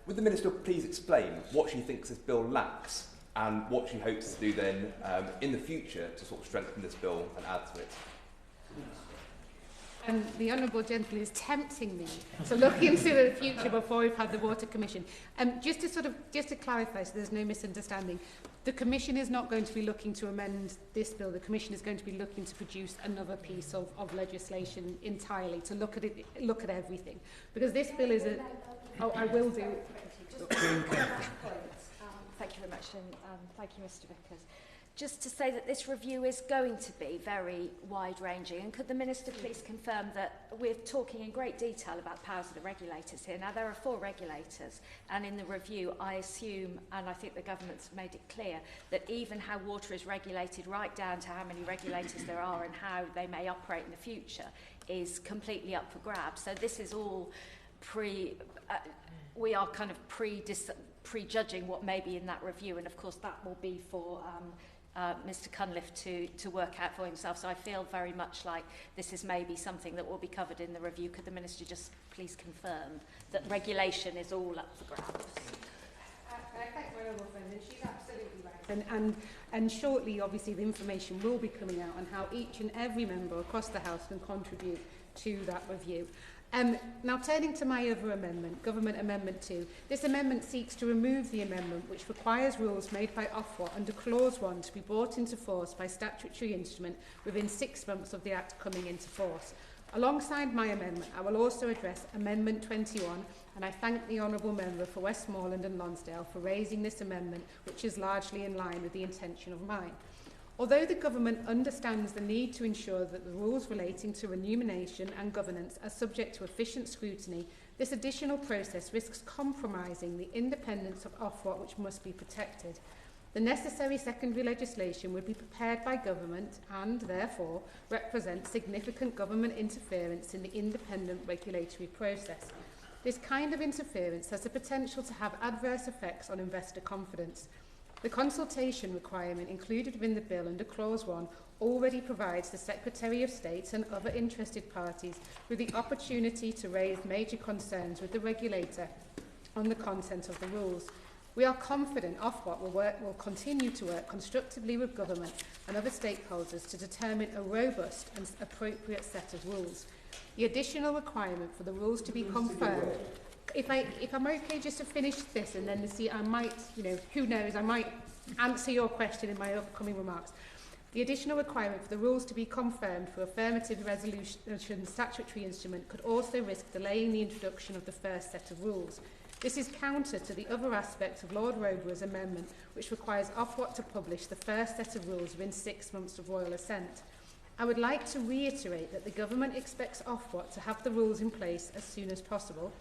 Would the Minister please explain what she thinks this bill lacks and what she hopes to do then in the future to sort of strengthen this bill and add to it?
And the Honourable Gentleman is tempting me to look into the future before we've had the Water Commission. Just to clarify, so there's no misunderstanding, the Commission is not going to be looking to amend this bill. The Commission is going to be looking to produce another piece of legislation entirely to look at everything, because this bill is a. Oh, I will do.
Thank you very much, and thank you, Mr. Vickers. Just to say that this review is going to be very wide-ranging, and could the Minister please confirm that we're talking in great detail about powers of the regulators here. Now, there are 4 regulators, and in the review, I assume, and I think the government's made it clear, that even how water is regulated, right down to how many regulators there are and how they may operate in the future, is completely up for grabs. So this is all we are kind of prejudging what may be in that review, and of course that will be for Mr Cunliffe to work out for himself. So I feel very much like this is maybe something that will be covered in the review. Could the Minister just please confirm that regulation is all up for grabs?
I thank my honourable friend, and she's absolutely right. And shortly, obviously, the information will be coming out on how each and every member across the House can contribute to that review. Now, turning to my other amendment, Government Amendment 2, this amendment seeks to remove the amendment which requires rules made by Ofwat under Clause 1 to be brought into force by statutory instrument within 6 months of the Act coming into force. Alongside my amendment, I will also address Amendment 21, and I thank the Honourable Member for Westmoreland and Lonsdale for raising this amendment, which is largely in line with the intention of mine. Although the government understands the need to ensure that the rules relating to remuneration and governance are subject to efficient scrutiny, this additional process risks compromising the independence of Ofwat, which must be protected. The necessary secondary legislation would be prepared by government and, therefore, represent significant government interference in the independent regulatory process. This kind of interference has the potential to have adverse effects on investor confidence. The consultation requirement included within the bill under Clause 1 already provides the Secretary of State and other interested parties with the opportunity to raise major concerns with the regulator on the content of the rules. We are confident Ofwat will continue to work constructively with government and other stakeholders to determine a robust and appropriate set of rules. The additional requirement for the rules to be confirmed. If I'm okay just to finish this and then to see, I might, who knows, I might answer your question in my upcoming remarks. The additional requirement for the rules to be confirmed for affirmative resolution statutory instrument could also risk delaying the introduction of the first set of rules. This is counter to the other aspect of Lord Roborough's amendment, which requires Ofwat to publish the first set of rules within 6 months of royal assent. I would like to reiterate that the government expects Ofwat to have the rules in place as soon as possible,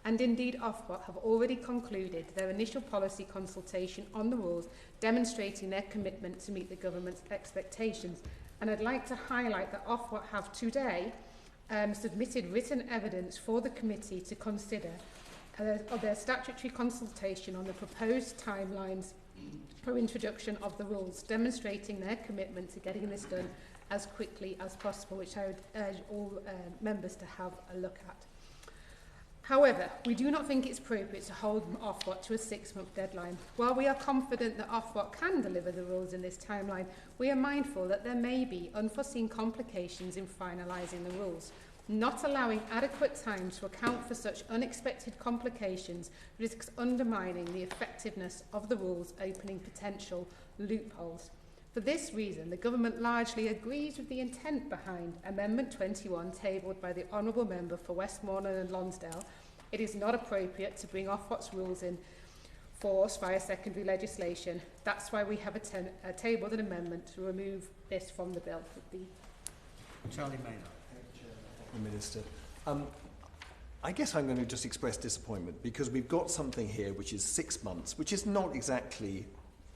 and indeed Ofwat have already concluded their initial policy consultation on the rules, demonstrating their commitment to meet the government's expectations. And I'd like to highlight that Ofwat have today submitted written evidence for the committee to consider of their statutory consultation on the proposed timelines for introduction of the rules, demonstrating their commitment to getting this done as quickly as possible, which I would urge all members to have a look at. However, we do not think it's appropriate to hold Ofwat to a 6-month deadline. While we are confident that Ofwat can deliver the rules in this timeline, we are mindful that there may be unforeseen complications in finalising the rules. Not allowing adequate time to account for such unexpected complications risks undermining the effectiveness of the rules, opening potential loopholes. For this reason, the government largely agrees with the intent behind Amendment 21 tabled by the Honourable Member for Westmoreland and Lonsdale. It is not appropriate to bring Ofwat's rules in force via secondary legislation. That's why we have tabled an amendment to remove this from the bill.
Charlie Maynard.
Thank you, Minister. I guess I'm going to just express disappointment because we've got something here which is 6 months, which is not exactly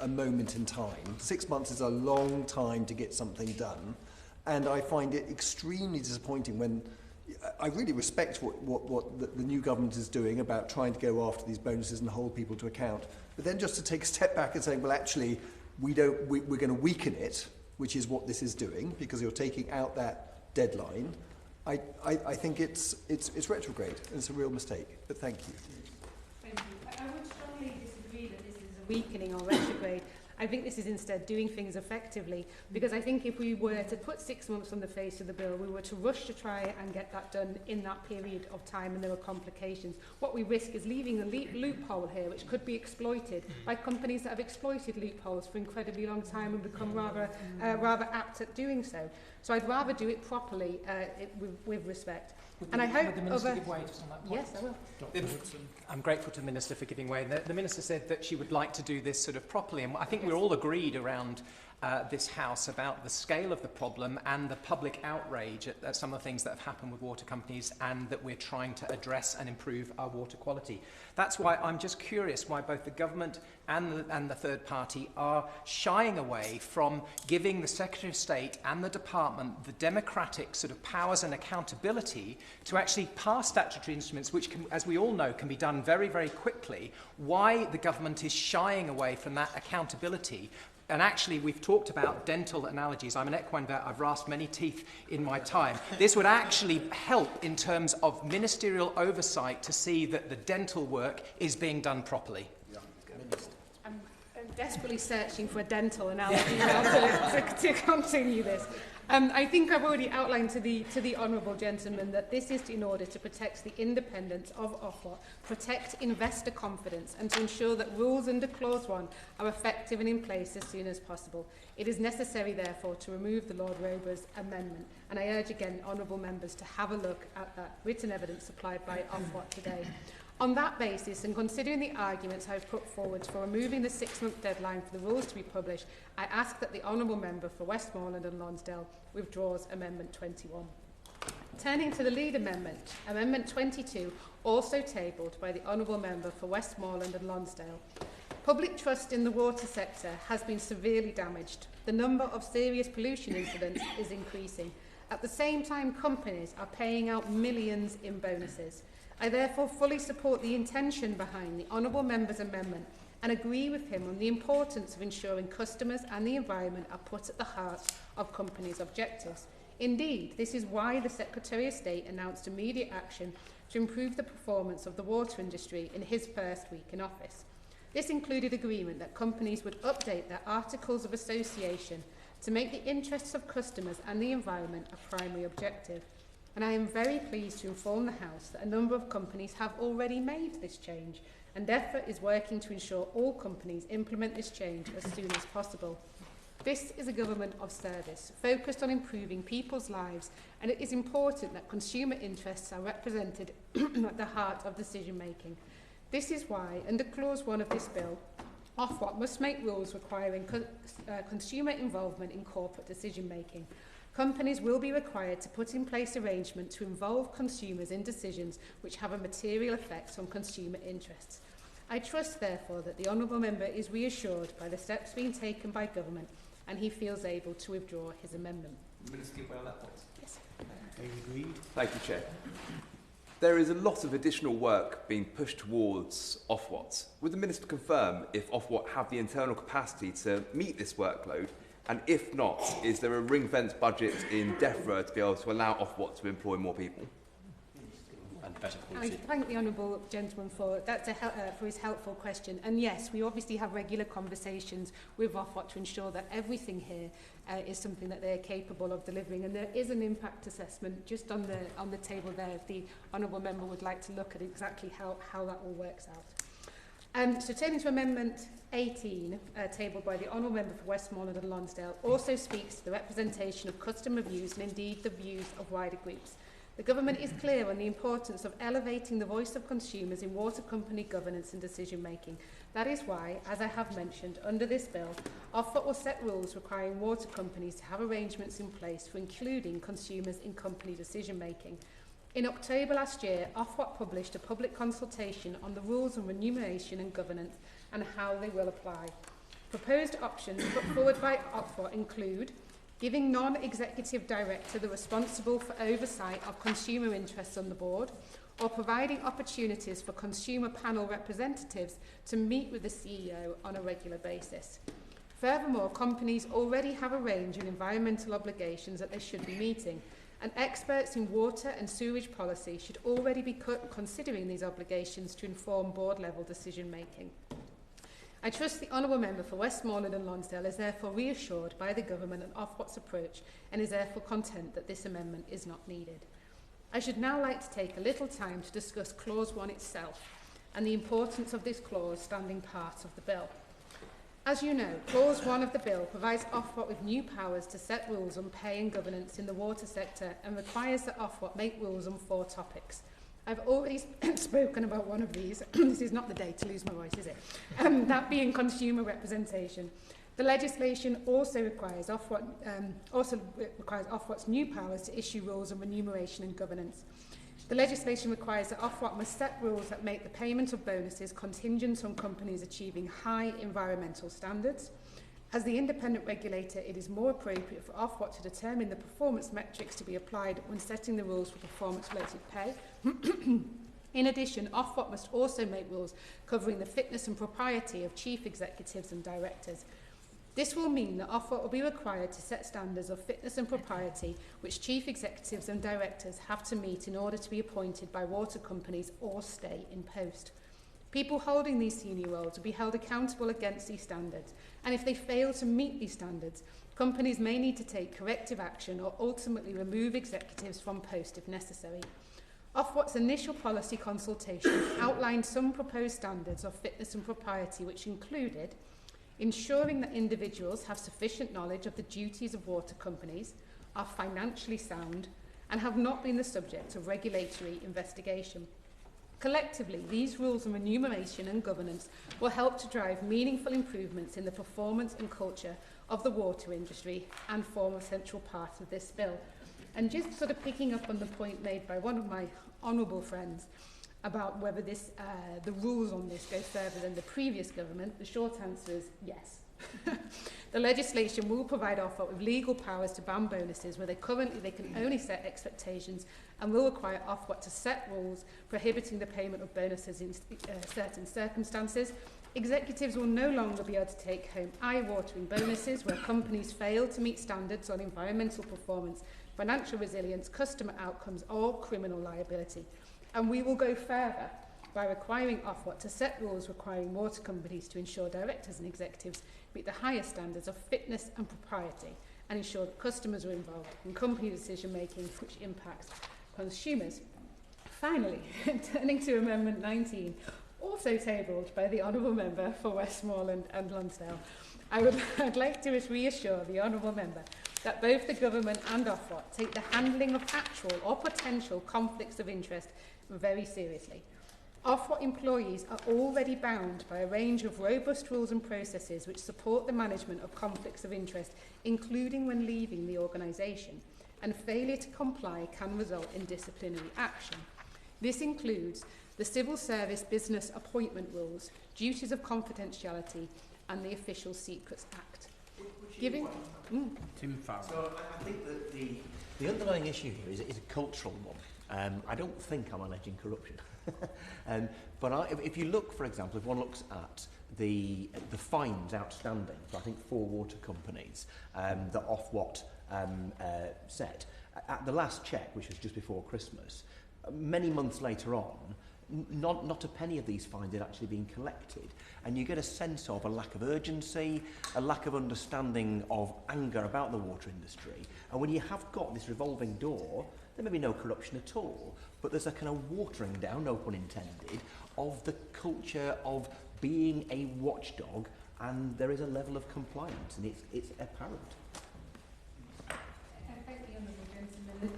a moment in time. 6 months is a long time to get something done, and I find it extremely disappointing when I really respect what the new government is doing about trying to go after these bonuses and hold people to account, but then just to take a step back and say, well, actually, we're going to weaken it, which is what this is doing, because you're taking out that deadline. I think it's retrograde, and it's a real mistake, but thank you.
Thank you. I would strongly disagree that this is a weakening or retrograde. I think this is instead doing things effectively, because I think if we were to put 6 months on the face of the bill, we were to rush to try and get that done in that period of time and there were complications. What we risk is leaving a loophole here which could be exploited by companies that have exploited loopholes for an incredibly long time and become rather apt at doing so. So I'd rather do it properly with respect. And I hope
the Minister give way just on that point?
Yes, I will.
I'm grateful to the Minister for giving way. The Minister said that she would like to do this sort of properly, and I think we're all agreed around this House about the scale of the problem and the public outrage at some of the things that have happened with water companies, and that we're trying to address and improve our water quality. That's why I'm just curious why both the government and the third party are shying away from giving the Secretary of State and the Department the democratic sort of powers and accountability to actually pass statutory instruments, which, can, as we all know, can be done very, very quickly. Why the government is shying away from that accountability. And actually, we've talked about dental analogies. I'm an equine vet. I've rasped many teeth in my time. This would actually help in terms of ministerial oversight to see that the dental work is being done properly.
I'm desperately searching for a dental analogy to continue this. I think I've already outlined to the Honourable Gentleman that this is in order to protect the independence of Ofwat, protect investor confidence, and to ensure that rules under Clause 1 are effective and in place as soon as possible. It is necessary, therefore, to remove the Lord Roborough's amendment, and I urge again Honourable members to have a look at that written evidence supplied by Ofwat today. On that basis, and considering the arguments I have put forward for removing the 6-month deadline for the rules to be published, I ask that the Honourable Member for Westmoreland and Lonsdale withdraws Amendment 21. Turning to the lead amendment, Amendment 22, also tabled by the Honourable Member for Westmoreland and Lonsdale. Public trust in the water sector has been severely damaged. The number of serious pollution incidents is increasing. At the same time, companies are paying out millions in bonuses. I therefore fully support the intention behind the Honourable Member's amendment and agree with him on the importance of ensuring customers and the environment are put at the heart of companies' objectives. Indeed, this is why the Secretary of State announced immediate action to improve the performance of the water industry in his first week in office. This included agreement that companies would update their articles of association to make the interests of customers and the environment a primary objective. and I am very pleased to inform the House that a number of companies have already made this change, and DEFRA is working to ensure all companies implement this change as soon as possible. This is a government of service, focused on improving people's lives, and it is important that consumer interests are represented at the heart of decision making. This is why, under Clause 1 of this bill, Ofwat must make rules requiring consumer involvement in corporate decision making. Companies will be required to put in place arrangements to involve consumers in decisions which have a material effect on consumer interests. I trust, therefore, that the Honourable Member is reassured by the steps being taken by Government and he feels able to withdraw his amendment.
Minister, give way on that point.
Yes.
Agreed.
Thank you, Chair. There is a lot of additional work being pushed towards Ofwat. Would the Minister confirm if Ofwat have the internal capacity to meet this workload? And if not, is there a ring-fenced budget in DEFRA to be able to allow Ofwat to employ more people?
And better
I
quality.
thank the honourable gentleman for his helpful question. And yes, we obviously have regular conversations with Ofwat to ensure that everything here is something that they're capable of delivering. And there is an impact assessment just on the table there if the honourable member would like to look at exactly how that all works out. So turning to Amendment 18, tabled by the Honourable Member for Westmoreland and Lonsdale, also speaks to the representation of customer views and indeed the views of wider groups. The Government is clear on the importance of elevating the voice of consumers in water company governance and decision making. That is why, as I have mentioned, under this bill, Ofwat will set rules requiring water companies to have arrangements in place for including consumers in company decision making. In October last year, Ofwat published a public consultation on the rules on remuneration and governance and how they will apply. Proposed options put forward by Ofwat include giving non-executive director the responsible for oversight of consumer interests on the board, or providing opportunities for consumer panel representatives to meet with the CEO on a regular basis. Furthermore, companies already have a range of environmental obligations that they should be meeting, and experts in water and sewerage policy should already be considering these obligations to inform board-level decision-making. I trust the Honourable Member for Westmoreland and Lonsdale is therefore reassured by the Government and Ofwat's approach and is therefore content that this amendment is not needed. I should now like to take a little time to discuss Clause 1 itself and the importance of this clause standing part of the bill. As you know, Clause 1 of the bill provides Ofwat with new powers to set rules on pay and governance in the water sector and requires that Ofwat make rules on 4 topics. I've already spoken about one of these. This is not the day to lose my voice, is it? That being consumer representation. The legislation also requires Ofwat's new powers to issue rules on remuneration and governance. The legislation requires that Ofwat must set rules that make the payment of bonuses contingent on companies achieving high environmental standards. As the independent regulator, it is more appropriate for Ofwat to determine the performance metrics to be applied when setting the rules for performance-related pay. In addition, Ofwat must also make rules covering the fitness and propriety of chief executives and directors. This will mean that Ofwat will be required to set standards of fitness and propriety which chief executives and directors have to meet in order to be appointed by water companies or stay in post. People holding these senior roles will be held accountable against these standards, and if they fail to meet these standards, companies may need to take corrective action or ultimately remove executives from post if necessary. Ofwat's initial policy consultation outlined some proposed standards of fitness and propriety, which included ensuring that individuals have sufficient knowledge of the duties of water companies, are financially sound, and have not been the subject of regulatory investigation. Collectively, these rules on remuneration and governance will help to drive meaningful improvements in the performance and culture of the water industry and form a central part of this bill. And just sort of picking up on the point made by one of my honourable friends about whether the rules on this go further than the previous government, the short answer is yes. The legislation will provide Ofwat with legal powers to ban bonuses where they can only set expectations, and will require Ofwat to set rules prohibiting the payment of bonuses in certain circumstances. Executives will no longer be able to take home eye-watering bonuses where companies fail to meet standards on environmental performance, financial resilience, customer outcomes, or criminal liability. And we will go further by requiring Ofwat to set rules requiring water companies to ensure directors and executives meet the highest standards of fitness and propriety and ensure that customers are involved in company decision-making which impacts consumers. Finally, turning to Amendment 19, also tabled by the Honourable Member for Westmoreland and Lonsdale, I'd like to reassure the Honourable Member that both the Government and Ofwat take the handling of actual or potential conflicts of interest very seriously. Ofwat employees are already bound by a range of robust rules and processes which support the management of conflicts of interest, including when leaving the organisation, and failure to comply can result in disciplinary action. This includes the Civil Service Business Appointment Rules, Duties of Confidentiality, and the Official Secrets Act. Giving
Tim Farrell.
So I think that the underlying issue here is a cultural one. I don't think I'm alleging corruption. But if you look, for example, if one looks at the fines outstanding for, I think, 4 water companies that Ofwat set, at the last check, which was just before Christmas, many months later on, not a penny of these fines had actually been collected. And you get a sense of a lack of urgency, a lack of understanding of anger about the water industry. And when you have got this revolving door, there may be no corruption at all, but there's a kind of watering down, no pun intended, of the culture of being a watchdog, and there is a level of compliance, and it's apparent.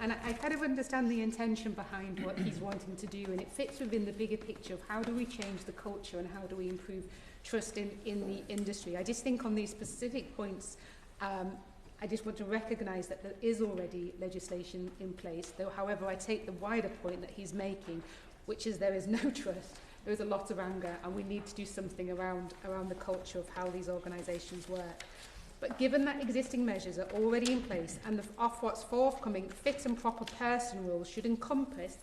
And I kind of understand the intention behind what he's wanting to do, and it fits within the bigger picture of how do we change the culture and how do we improve trust in the industry. I just think on these specific points, I just want to recognise that there is already legislation in place, though however I take the wider point that he's making, which is there is no trust, there is a lot of anger, and we need to do something around the culture of how these organisations work. But given that existing measures are already in place and the Ofwat's forthcoming fit and proper person rules should encompass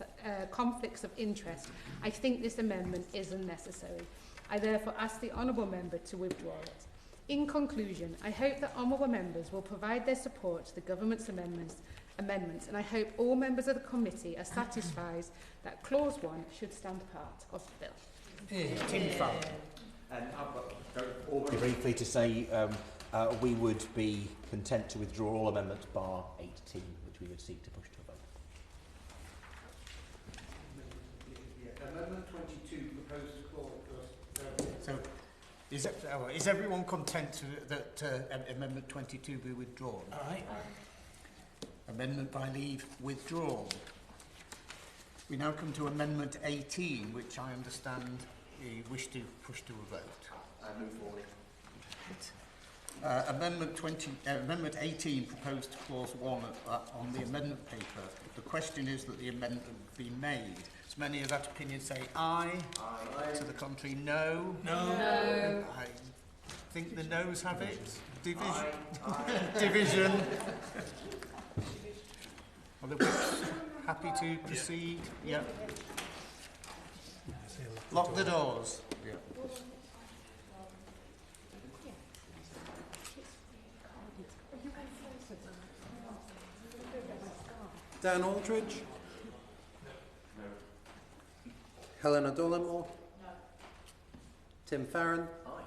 conflicts of interest, I think this amendment is unnecessary. I therefore ask the Honourable Member to withdraw it. In conclusion, I hope that Honourable Members will provide their support to the Government's amendments, and I hope all members of the committee are satisfied that Clause 1 should stand part of the bill.
Tim Farrell.
And I've got all very briefly to say we would be content to withdraw all amendments bar 18, which we would seek to push to a vote.
Amendment 22 proposed clause. So, is everyone content that Amendment 22 be withdrawn? Aye. Amendment by leave withdrawn. We now come to Amendment 18, which I understand you wish to push to a vote.
I move forward.
Amendment 18 proposed to clause 1 on the amendment paper. The question is that the amendment be made. As many of that opinion say aye. Aye. To the contrary, no. No. No. I think the noes have it. Division. Aye. Division. Are the whips happy to proceed? Yeah. Lock the doors. Yeah.
Dan Aldridge? No. Helena Dollimore? No. Tim Farron?
Aye.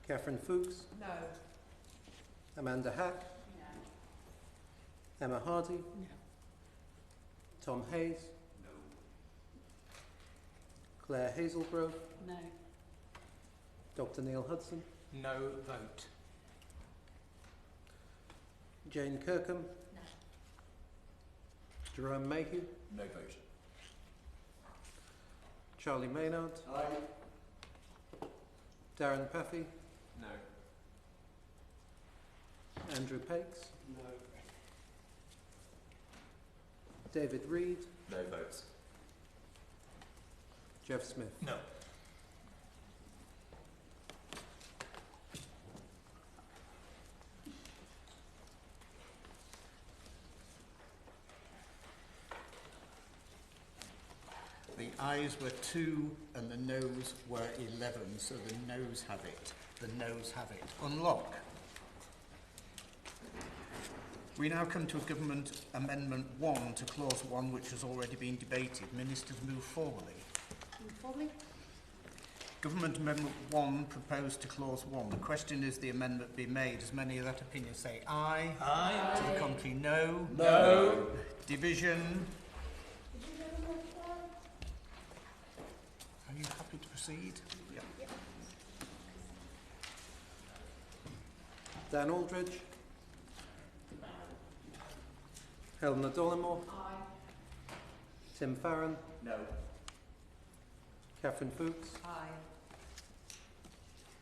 Catherine Fuchs?
No.
Amanda Hack? No. Emma Hardy? No. Tom Hayes?
No.
Claire Hazelgrove?
No.
Dr. Neil Hudson?
No vote.
Jane Kirkham?
No.
Jerome Mayhew?
No vote.
Charlie Maynard?
Aye.
Darren Paffey?
No.
Andrew Pakes?
No.
David Reed?
No votes.
Jeff Smith?
No.
The ayes were 2 and the noes were 11, so the noes have it. The noes have it. Unlock. We now come to a Government Amendment 1 to Clause 1, which has already been debated. Ministers move forward. Government Amendment 1 proposed to clause 1. The question is the amendment be made. As many of that opinion say aye. Aye. To the contrary, no. No. Division. Are you happy to proceed? Yeah.
Dan Aldridge. Helena Dollimore.
Aye.
Tim Farron.
No.
Catherine Fuchs.
Aye.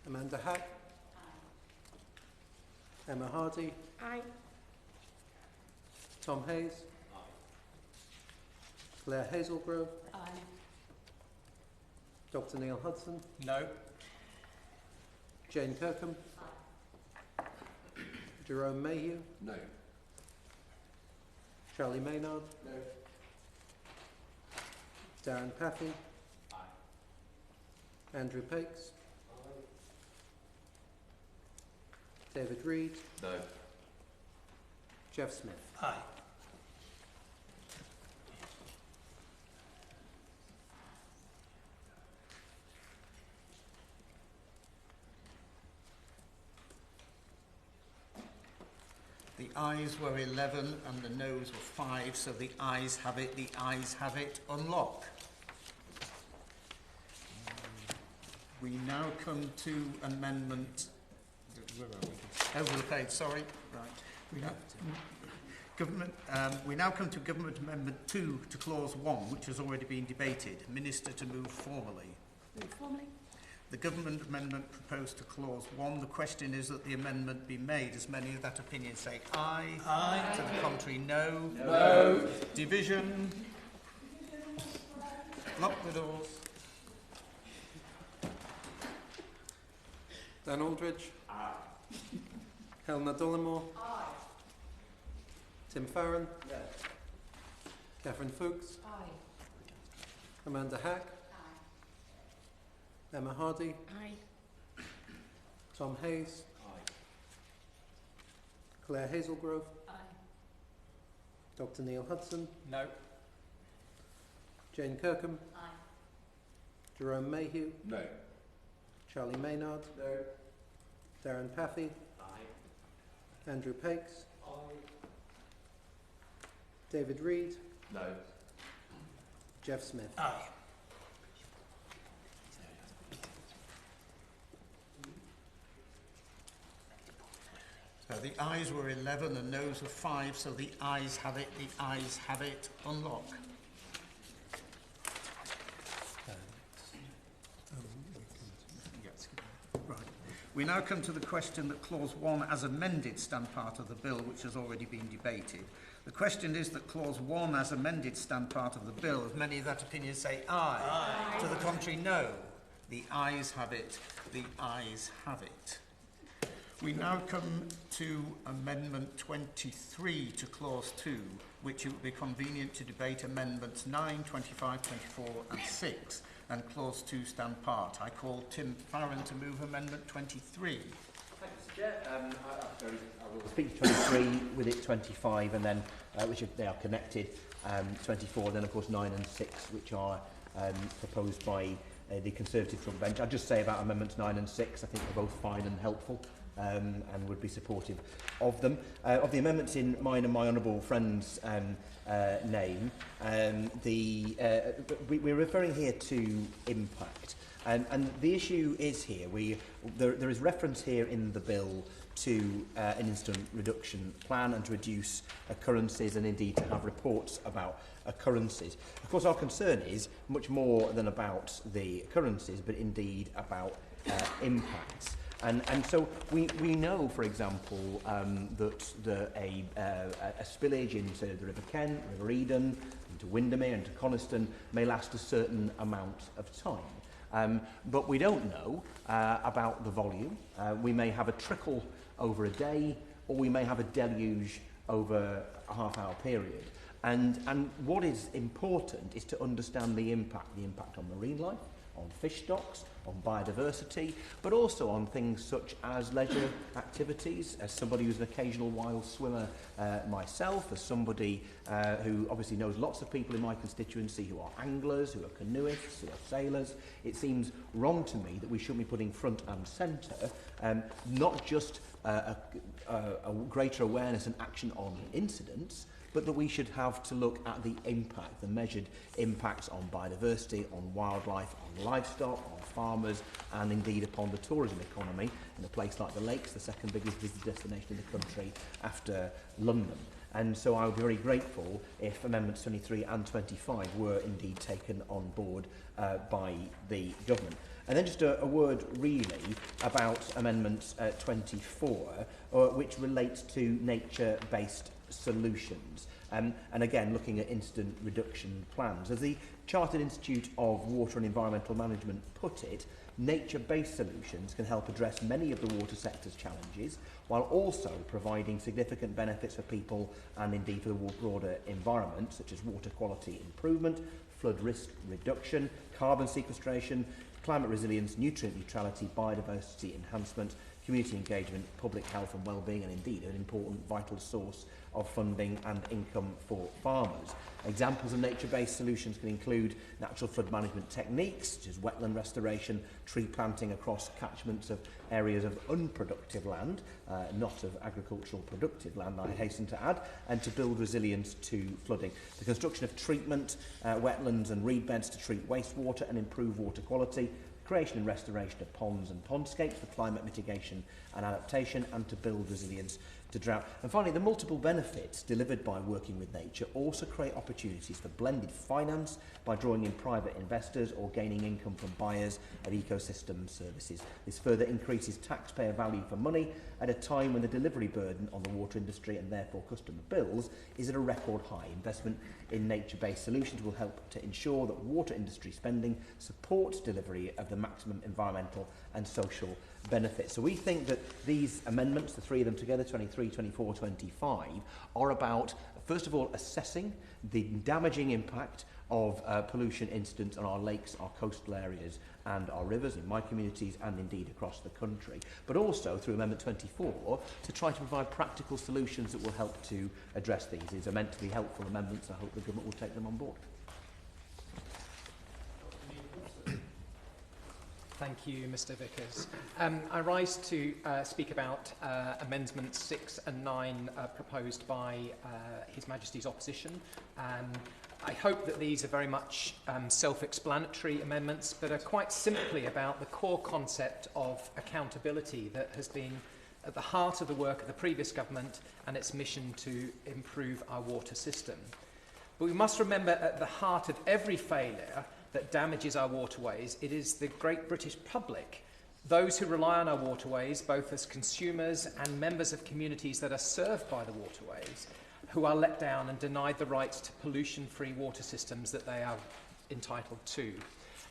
Amanda Hack. Emma Hardy.
Aye.
Tom Hayes. Claire Hazelgrove.
Aye.
Dr Neil Hudson.
No.
Jane Kirkham. Jerome Mayhew.
No.
Charlie Maynard.
No.
Darren Paffy. Andrew Pakes. David Reid.
No.
Jeff Smith.
Aye.
The ayes were 11 and the noes were 5, so the ayes have it. The ayes have it. Unlock. We now come to amendment. Where are we? Over the page. Sorry. Right. We now come to Government Amendment 2 to Clause 1, which has already been debated. Minister to move formally.
Move formally.
The Government Amendment proposed to Clause 1. The question is that the amendment be made. As many of that opinion say aye. Aye. To the contrary, no. No. Division. Lock the doors.
Dan Aldridge. Aye. Helena Dollimore. Aye. Tim Farron.
Yes.
Catherine Fuchs.
Aye.
Amanda Hack. Emma Hardy.
Aye.
Tom Hayes.
Aye.
Claire Hazelgrove.
Aye.
Dr Neil Hudson.
No.
Jane Kirkham.
Aye.
Jerome Mayhew.
No.
Charlie Maynard.
No.
Darren Paffy.
Aye.
Andrew Pakes. David Reid.
No.
Jeff Smith.
Aye. So the ayes were 11 and noes were 5, so the ayes have it. The ayes have it. Unlock. Right. We now come to the question that Clause 1 as amended stand part of the bill, which has already been debated. The question is that Clause 1 as amended stand part of the bill. As many of that opinion say aye. Aye. To the contrary, no. The ayes have it. The ayes have it. We now come to Amendment 23 to Clause 2, which it would be convenient to debate Amendments 9, 25, 24 and 6, and Clause 2 stand part. I call Tim Farron to move Amendment 23.
Thank you, Mr. Chair. I will speak to 23 with it 25, and then they are connected. 24, and then of course 9 and 6, which are proposed by the Conservative front bench. I'll just say about Amendments 9 and 6, I think they're both fine and helpful, and would be supportive of them. Of the amendments in mine and my honourable friend's name, we're referring here to impact. And the issue is here, there is reference here in the bill to an instant reduction plan and to reduce occurrences and indeed to have reports about occurrences. Of course, our concern is much more than about the occurrences, but indeed about impacts. And so we know, for example, that a spillage into the River Kent, River Eden, into Windermere, into Coniston may last a certain amount of time. But we don't know about the volume. We may have a trickle over a day, or we may have a deluge over a half-hour period. And what is important is to understand the impact on marine life, on fish stocks, on biodiversity, but also on things such as leisure activities. As somebody who's an occasional wild swimmer myself, as somebody who obviously knows lots of people in my constituency who are anglers, who are canoeists, who are sailors, it seems wrong to me that we shouldn't be putting front and centre not just a greater awareness and action on incidents, but that we should have to look at the impact, the measured impacts on biodiversity, on wildlife, on livestock, on farmers, and indeed upon the tourism economy in a place like the Lakes, the second biggest visitor destination in the country after London. And so I would be very grateful if Amendments 23 and 25 were indeed taken on board by the government. And then just a word really about Amendment 24, which relates to nature-based solutions. And again, looking at incident reduction plans. As the Chartered Institute of Water and Environmental Management put it, nature-based solutions can help address many of the water sector's challenges, while also providing significant benefits for people and indeed for the broader environment, such as water quality improvement, flood risk reduction, carbon sequestration, climate resilience, nutrient neutrality, biodiversity enhancement, community engagement, public health and well-being, and indeed an important vital source of funding and income for farmers. Examples of nature-based solutions can include natural flood management techniques, such as wetland restoration, tree planting across catchments of areas of unproductive land, not of agricultural productive land, I hasten to add, and to build resilience to flooding. The construction of treatment, wetlands and reed beds to treat wastewater and improve water quality, creation and restoration of ponds and pondscapes for climate mitigation and adaptation, and to build resilience to drought. And finally, the multiple benefits delivered by working with nature also create opportunities for blended finance by drawing in private investors or gaining income from buyers of ecosystem services. This further increases taxpayer value for money at a time when the delivery burden on the water industry and therefore customer bills is at a record high. Investment in nature-based solutions will help to ensure that water industry spending supports delivery of the maximum environmental and social benefits. So we think that these amendments, the three of them together, 23, 24, 25, are about, first of all, assessing the damaging impact of pollution incidents on our lakes, our coastal areas and our rivers in my communities and indeed across the country, but also through Amendment 24 to try to provide practical solutions that will help to address these. These are meant to be helpful amendments. I hope the government will take them on board.
Thank you, Mr. Vickers. I rise to speak about Amendments 6 and 9 proposed by His Majesty's opposition. I hope that these are very much self-explanatory amendments, but are quite simply about the core concept of accountability that has been at the heart of the work of the previous government and its mission to improve our water system. But we must remember at the heart of every failure that damages our waterways, it is the great British public, those who rely on our waterways, both as consumers and members of communities that are served by the waterways, who are let down and denied the rights to pollution-free water systems that they are entitled to.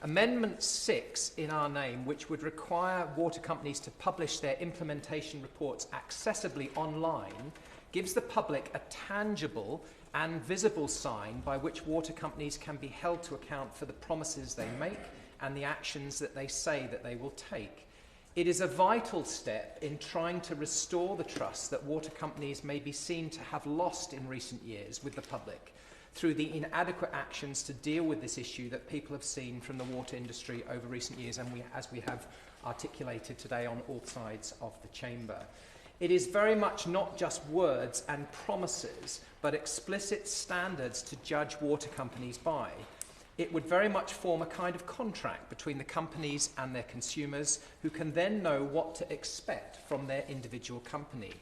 Amendment 6 in our name, which would require water companies to publish their implementation reports accessibly online, gives the public a tangible and visible sign by which water companies can be held to account for the promises they make and the actions that they say that they will take. It is a vital step in trying to restore the trust that water companies may be seen to have lost in recent years with the public through the inadequate actions to deal with this issue that people have seen from the water industry over recent years, and as we have articulated today on all sides of the chamber. It is very much not just words and promises, but explicit standards to judge water companies by. It would very much form a kind of contract between the companies and their consumers, who can then know what to expect from their individual company.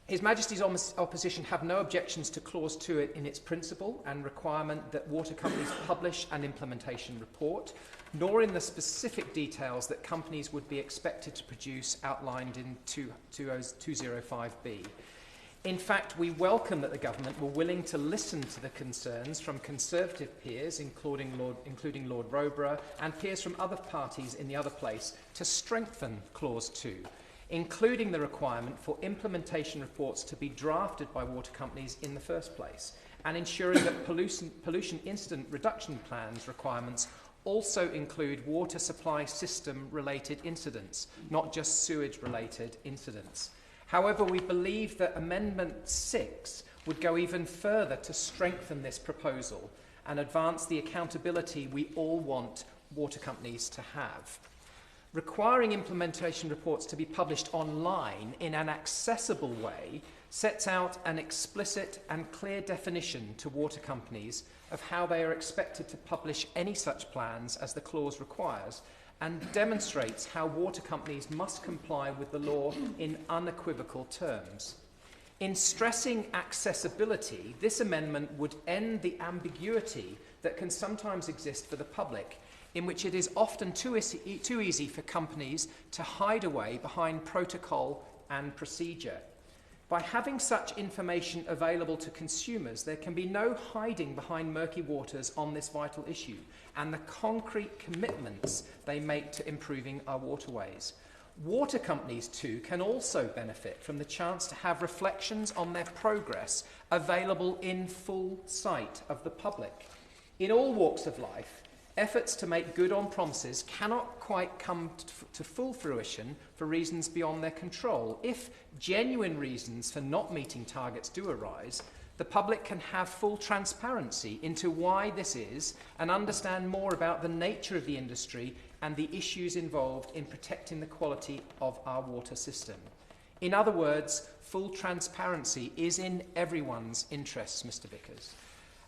His Majesty's opposition have no objections to Clause 2 in its principle and requirement that water companies publish an implementation report, nor in the specific details that companies would be expected to produce outlined in 205B. In fact, we welcome that the government were willing to listen to the concerns from Conservative peers, including Lord Rowborough, and peers from other parties in the other place, to strengthen Clause 2, including the requirement for implementation reports to be drafted by water companies in the first place, and ensuring that pollution incident reduction plans requirements also include water supply system related incidents, not just sewage related incidents. However, we believe that Amendment 6 would go even further to strengthen this proposal and advance the accountability we all want water companies to have. Requiring implementation reports to be published online in an accessible way sets out an explicit and clear definition to water companies of how they are expected to publish any such plans as the clause requires, and demonstrates how water companies must comply with the law in unequivocal terms. In stressing accessibility, this amendment would end the ambiguity that can sometimes exist for the public, in which it is often too easy for companies to hide away behind protocol and procedure. By having such information available to consumers, there can be no hiding behind murky waters on this vital issue and the concrete commitments they make to improving our waterways. Water companies, too, can also benefit from the chance to have reflections on their progress available in full sight of the public. In all walks of life, efforts to make good on promises cannot quite come to full fruition for reasons beyond their control. If genuine reasons for not meeting targets do arise, the public can have full transparency into why this is and understand more about the nature of the industry and the issues involved in protecting the quality of our water system. In other words, full transparency is in everyone's interests, Mr. Vickers.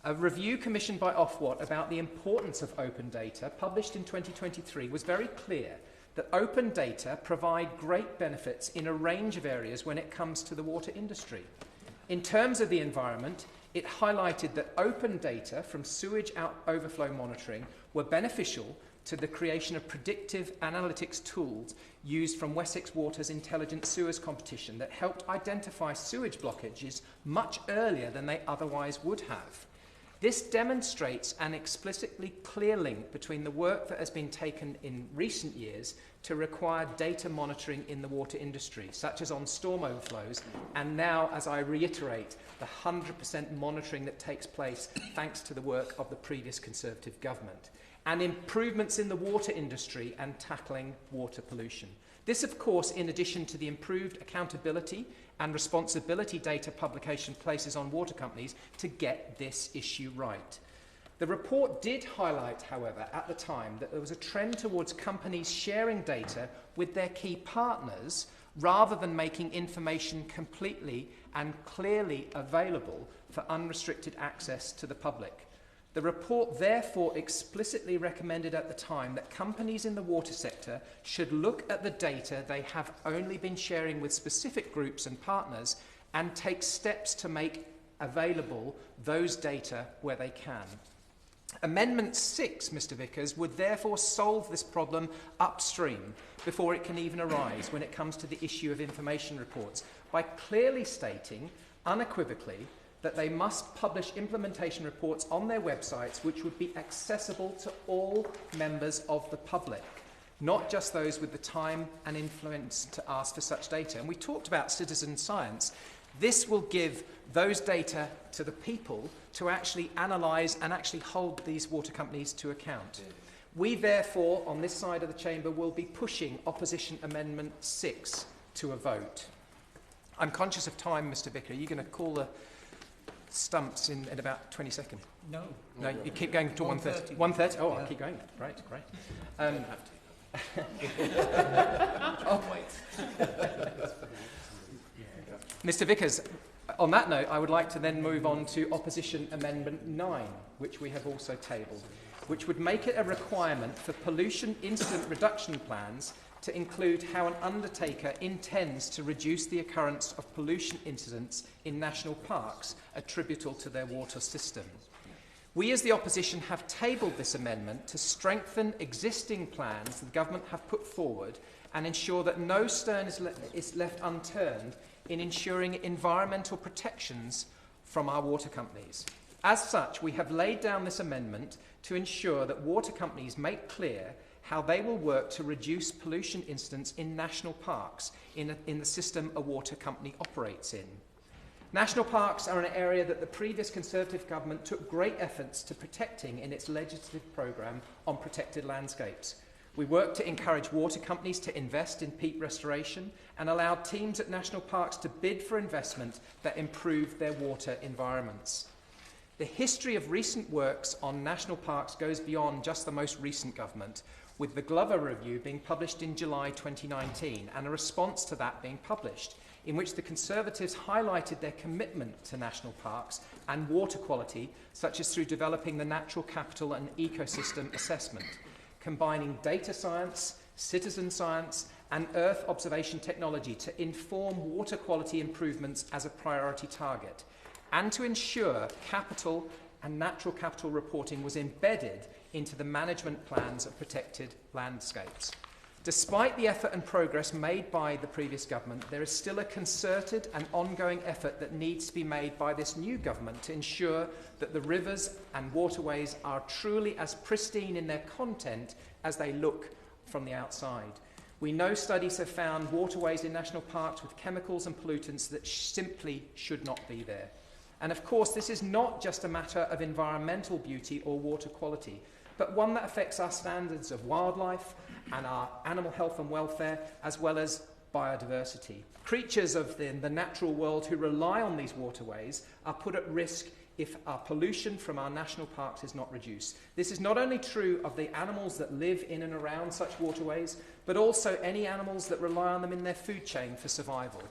A review commissioned by Ofwat about the importance of open data, published in 2023, was very clear that open data provide great benefits in a range of areas when it comes to the water industry. In terms of the environment, it highlighted that open data from sewage overflow monitoring were beneficial to the creation of predictive analytics tools used from Wessex Water's Intelligent Sewers competition that helped identify sewage blockages much earlier than they otherwise would have. This demonstrates an explicitly clear link between the work that has been taken in recent years to require data monitoring in the water industry, such as on storm overflows, and now, as I reiterate, the 100% monitoring that takes place thanks to the work of the previous Conservative government, and improvements in the water industry and tackling water pollution. This, of course, in addition to the improved accountability and responsibility data publication places on water companies to get this issue right. The report did highlight, however, at the time that there was a trend towards companies sharing data with their key partners rather than making information completely and clearly available for unrestricted access to the public. The report therefore explicitly recommended at the time that companies in the water sector should look at the data they have only been sharing with specific groups and partners and take steps to make available those data where they can. Amendment 6, Mr. Vickers, would therefore solve this problem upstream before it can even arise when it comes to the issue of information reports by clearly stating unequivocally that they must publish implementation reports on their websites which would be accessible to all members of the public, not just those with the time and influence to ask for such data. And we talked about citizen science. This will give those data to the people to actually analyse and actually hold these water companies to account. We therefore, on this side of the chamber, will be pushing Opposition Amendment 6 to a vote. I'm conscious of time, Mr. Vicker. Are you going to call the stumps in about 20 seconds?
No.
No, you keep going to 1:30. 1:30? Oh, I'll keep going. Right, great.
Don't have to.
Oh, wait. Mr. Vickers, on that note, I would like to then move on to Opposition Amendment 9, which we have also tabled, which would make it a requirement for pollution incident reduction plans to include how an undertaker intends to reduce the occurrence of pollution incidents in national parks attributable to their water system. We as the opposition have tabled this amendment to strengthen existing plans the government have put forward and ensure that no stone is left unturned in ensuring environmental protections from our water companies. As such, we have laid down this amendment to ensure that water companies make clear how they will work to reduce pollution incidents in national parks in the system a water company operates in. National parks are an area that the previous Conservative government took great efforts to protecting in its legislative programme on protected landscapes. We worked to encourage water companies to invest in peat restoration and allowed teams at national parks to bid for investment that improved their water environments. The history of recent works on national parks goes beyond just the most recent government, with the Glover Review being published in July 2019 and a response to that being published, in which the Conservatives highlighted their commitment to national parks and water quality, such as through developing the Natural Capital and Ecosystem Assessment, combining data science, citizen science, and Earth observation technology to inform water quality improvements as a priority target, and to ensure capital and natural capital reporting was embedded into the management plans of protected landscapes. Despite the effort and progress made by the previous government, there is still a concerted and ongoing effort that needs to be made by this new government to ensure that the rivers and waterways are truly as pristine in their content as they look from the outside. We know studies have found waterways in national parks with chemicals and pollutants that simply should not be there. And of course, this is not just a matter of environmental beauty or water quality, but one that affects our standards of wildlife and our animal health and welfare, as well as biodiversity. Creatures of the natural world who rely on these waterways are put at risk if our pollution from our national parks is not reduced. This is not only true of the animals that live in and around such waterways, but also any animals that rely on them in their food chain for survival.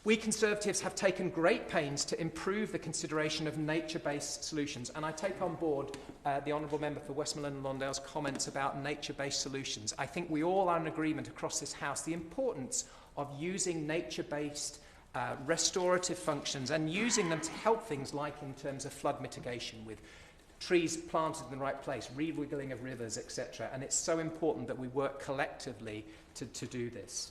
We Conservatives have taken great pains to improve the consideration of nature-based solutions, and I take on board the Honourable Member for Westmoreland and Lonsdale's comments about nature-based solutions. I think we all are in agreement across this House the importance of using nature-based restorative functions and using them to help things like in terms of flood mitigation with trees planted in the right place, re-wiggling of rivers, etc. And it's so important that we work collectively to do this.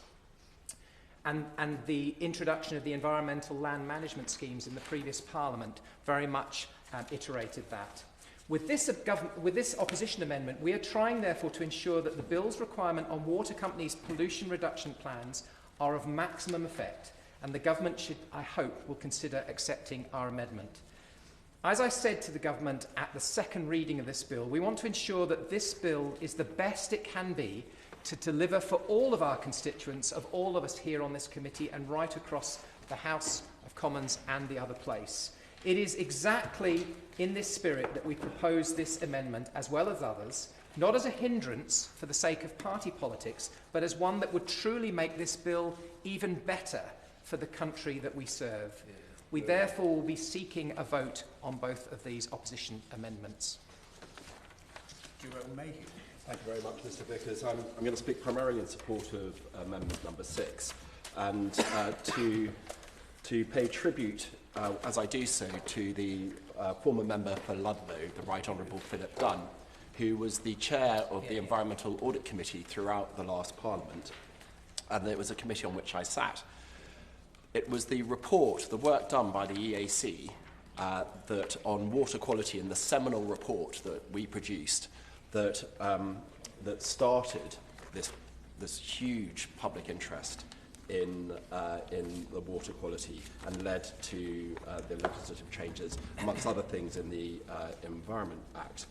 And the introduction of the environmental land management schemes in the previous Parliament very much iterated that. With this opposition amendment, we are trying, therefore, to ensure that the bill's requirement on water companies' pollution reduction plans are of maximum effect, and the government should, I hope, will consider accepting our amendment. As I said to the government at the second reading of this bill, we want to ensure that this bill is the best it can be to deliver for all of our constituents, of all of us here on this committee and right across the House of Commons and the other place. It is exactly in this spirit that we propose this amendment, as well as others, not as a hindrance for the sake of party politics, but as one that would truly make this bill even better for the country that we serve. We therefore will be seeking a vote on both of these opposition amendments.
Jerome Mayhew.
Thank you very much, Mr Vickers. I'm going to speak primarily in support of Amendment number 6 and to pay tribute, as I do so, to the former member for Ludlow, the Right Honourable Philip Dunn, who was the chair of the Environmental Audit Committee throughout the last Parliament, and it was a committee on which I sat. It was the report, the work done by the EAC, that on water quality in the seminal report that we produced, that started this huge public interest in the water quality and led to the legislative changes, amongst other things, in the Environment Act.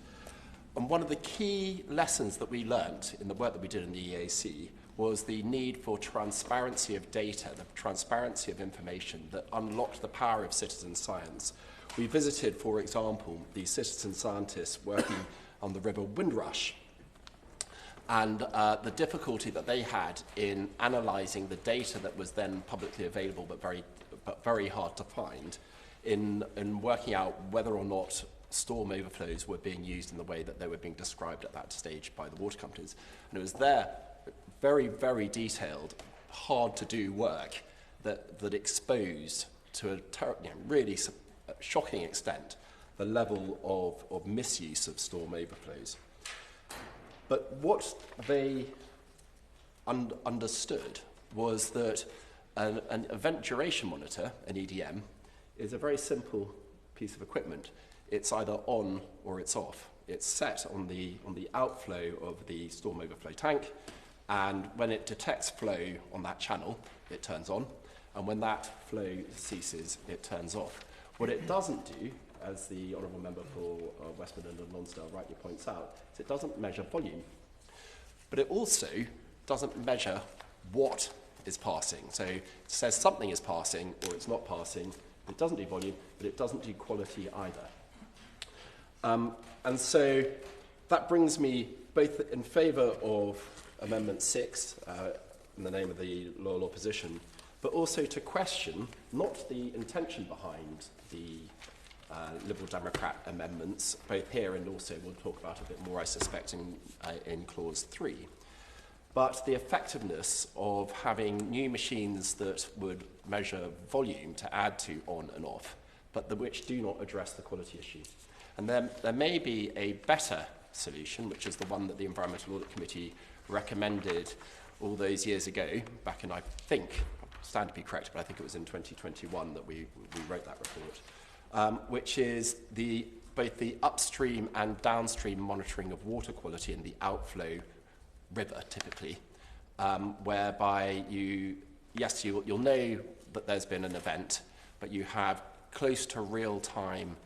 And one of the key lessons that we learnt in the work that we did in the EAC was the need for transparency of data, the transparency of information that unlocked the power of citizen science. We visited, for example, the citizen scientists working on the River Windrush, and the difficulty that they had in analysing the data that was then publicly available but very hard to find, in working out whether or not storm overflows were being used in the way that they were being described at that stage by the water companies. And it was their very, very detailed, hard-to-do work that exposed to a really shocking extent the level of misuse of storm overflows. But what they understood was that an event duration monitor, an EDM, is a very simple piece of equipment. It's either on or it's off. It's set on the outflow of the storm overflow tank, and when it detects flow on that channel, it turns on. And when that flow ceases, it turns off. What it doesn't do, as the Honourable Member for West Midland and Lonsdale rightly points out, is it doesn't measure volume. But it also doesn't measure what is passing. So it says something is passing or it's not passing. It doesn't do volume, but it doesn't do quality either. And so that brings me both in favour of Amendment 6, in the name of the loyal opposition, but also to question not the intention behind the Liberal Democrat amendments, both here and also we'll talk about a bit more, I suspect, in Clause 3, but the effectiveness of having new machines that would measure volume to add to on and off, but which do not address the quality issue. And then there may be a better solution, which is the one that the Environmental Audit Committee recommended all those years ago, back in, I think, stand to be correct, but I think it was in 2021 that we wrote that report, which is both the upstream and downstream monitoring of water quality in the outflow river, typically, whereby you'll know that there's been an event, but you have close to real-time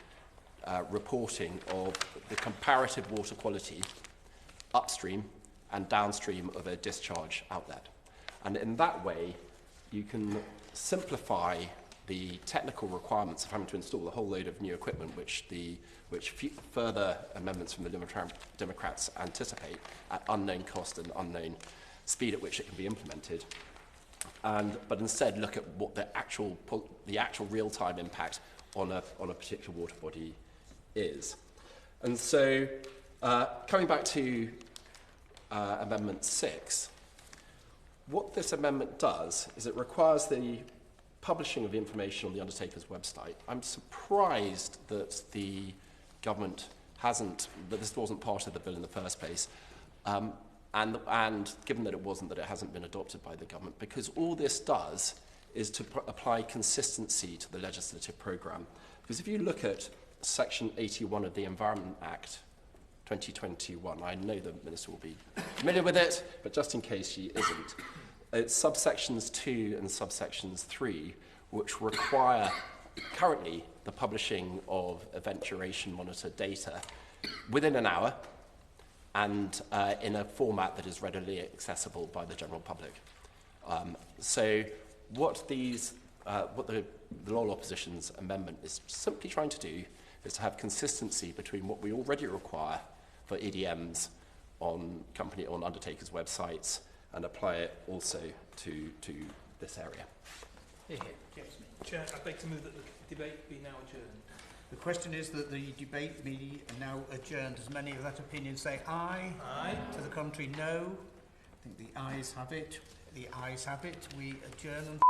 reporting of the comparative water quality upstream and downstream of a discharge outlet. And in that way, you can simplify the technical requirements of having to install a whole load of new equipment, which further amendments from the Democrats anticipate at unknown cost and unknown speed at which it can be implemented. But instead look at what the actual real-time impact on a particular water body is. And so, coming back to Amendment 6, what this amendment does is it requires the publishing of information on the Undertaker's website. I'm surprised that the government that this wasn't part of the bill in the first place, and given that it wasn't, that it hasn't been adopted by the government, because all this does is to apply consistency to the legislative programme. Because if you look at Section 81 of the Environment Act 2021, I know the Minister will be familiar with it, but just in case she isn't, it's subsections 2 and subsections 3, which require currently the publishing of event duration monitor data within an hour and in a format that is readily accessible by the general public. So what the Loyal Opposition's amendment is simply trying to do is to have consistency between what we already require for EDMs on undertakers' websites and apply it also to this area.
Yes, Chair, I'd like to move that the debate be now adjourned.
The question is that the debate be now adjourned. Does many of that opinion say aye?
Aye.
To the contrary, no. I think the ayes have it. The ayes have it. We adjourn.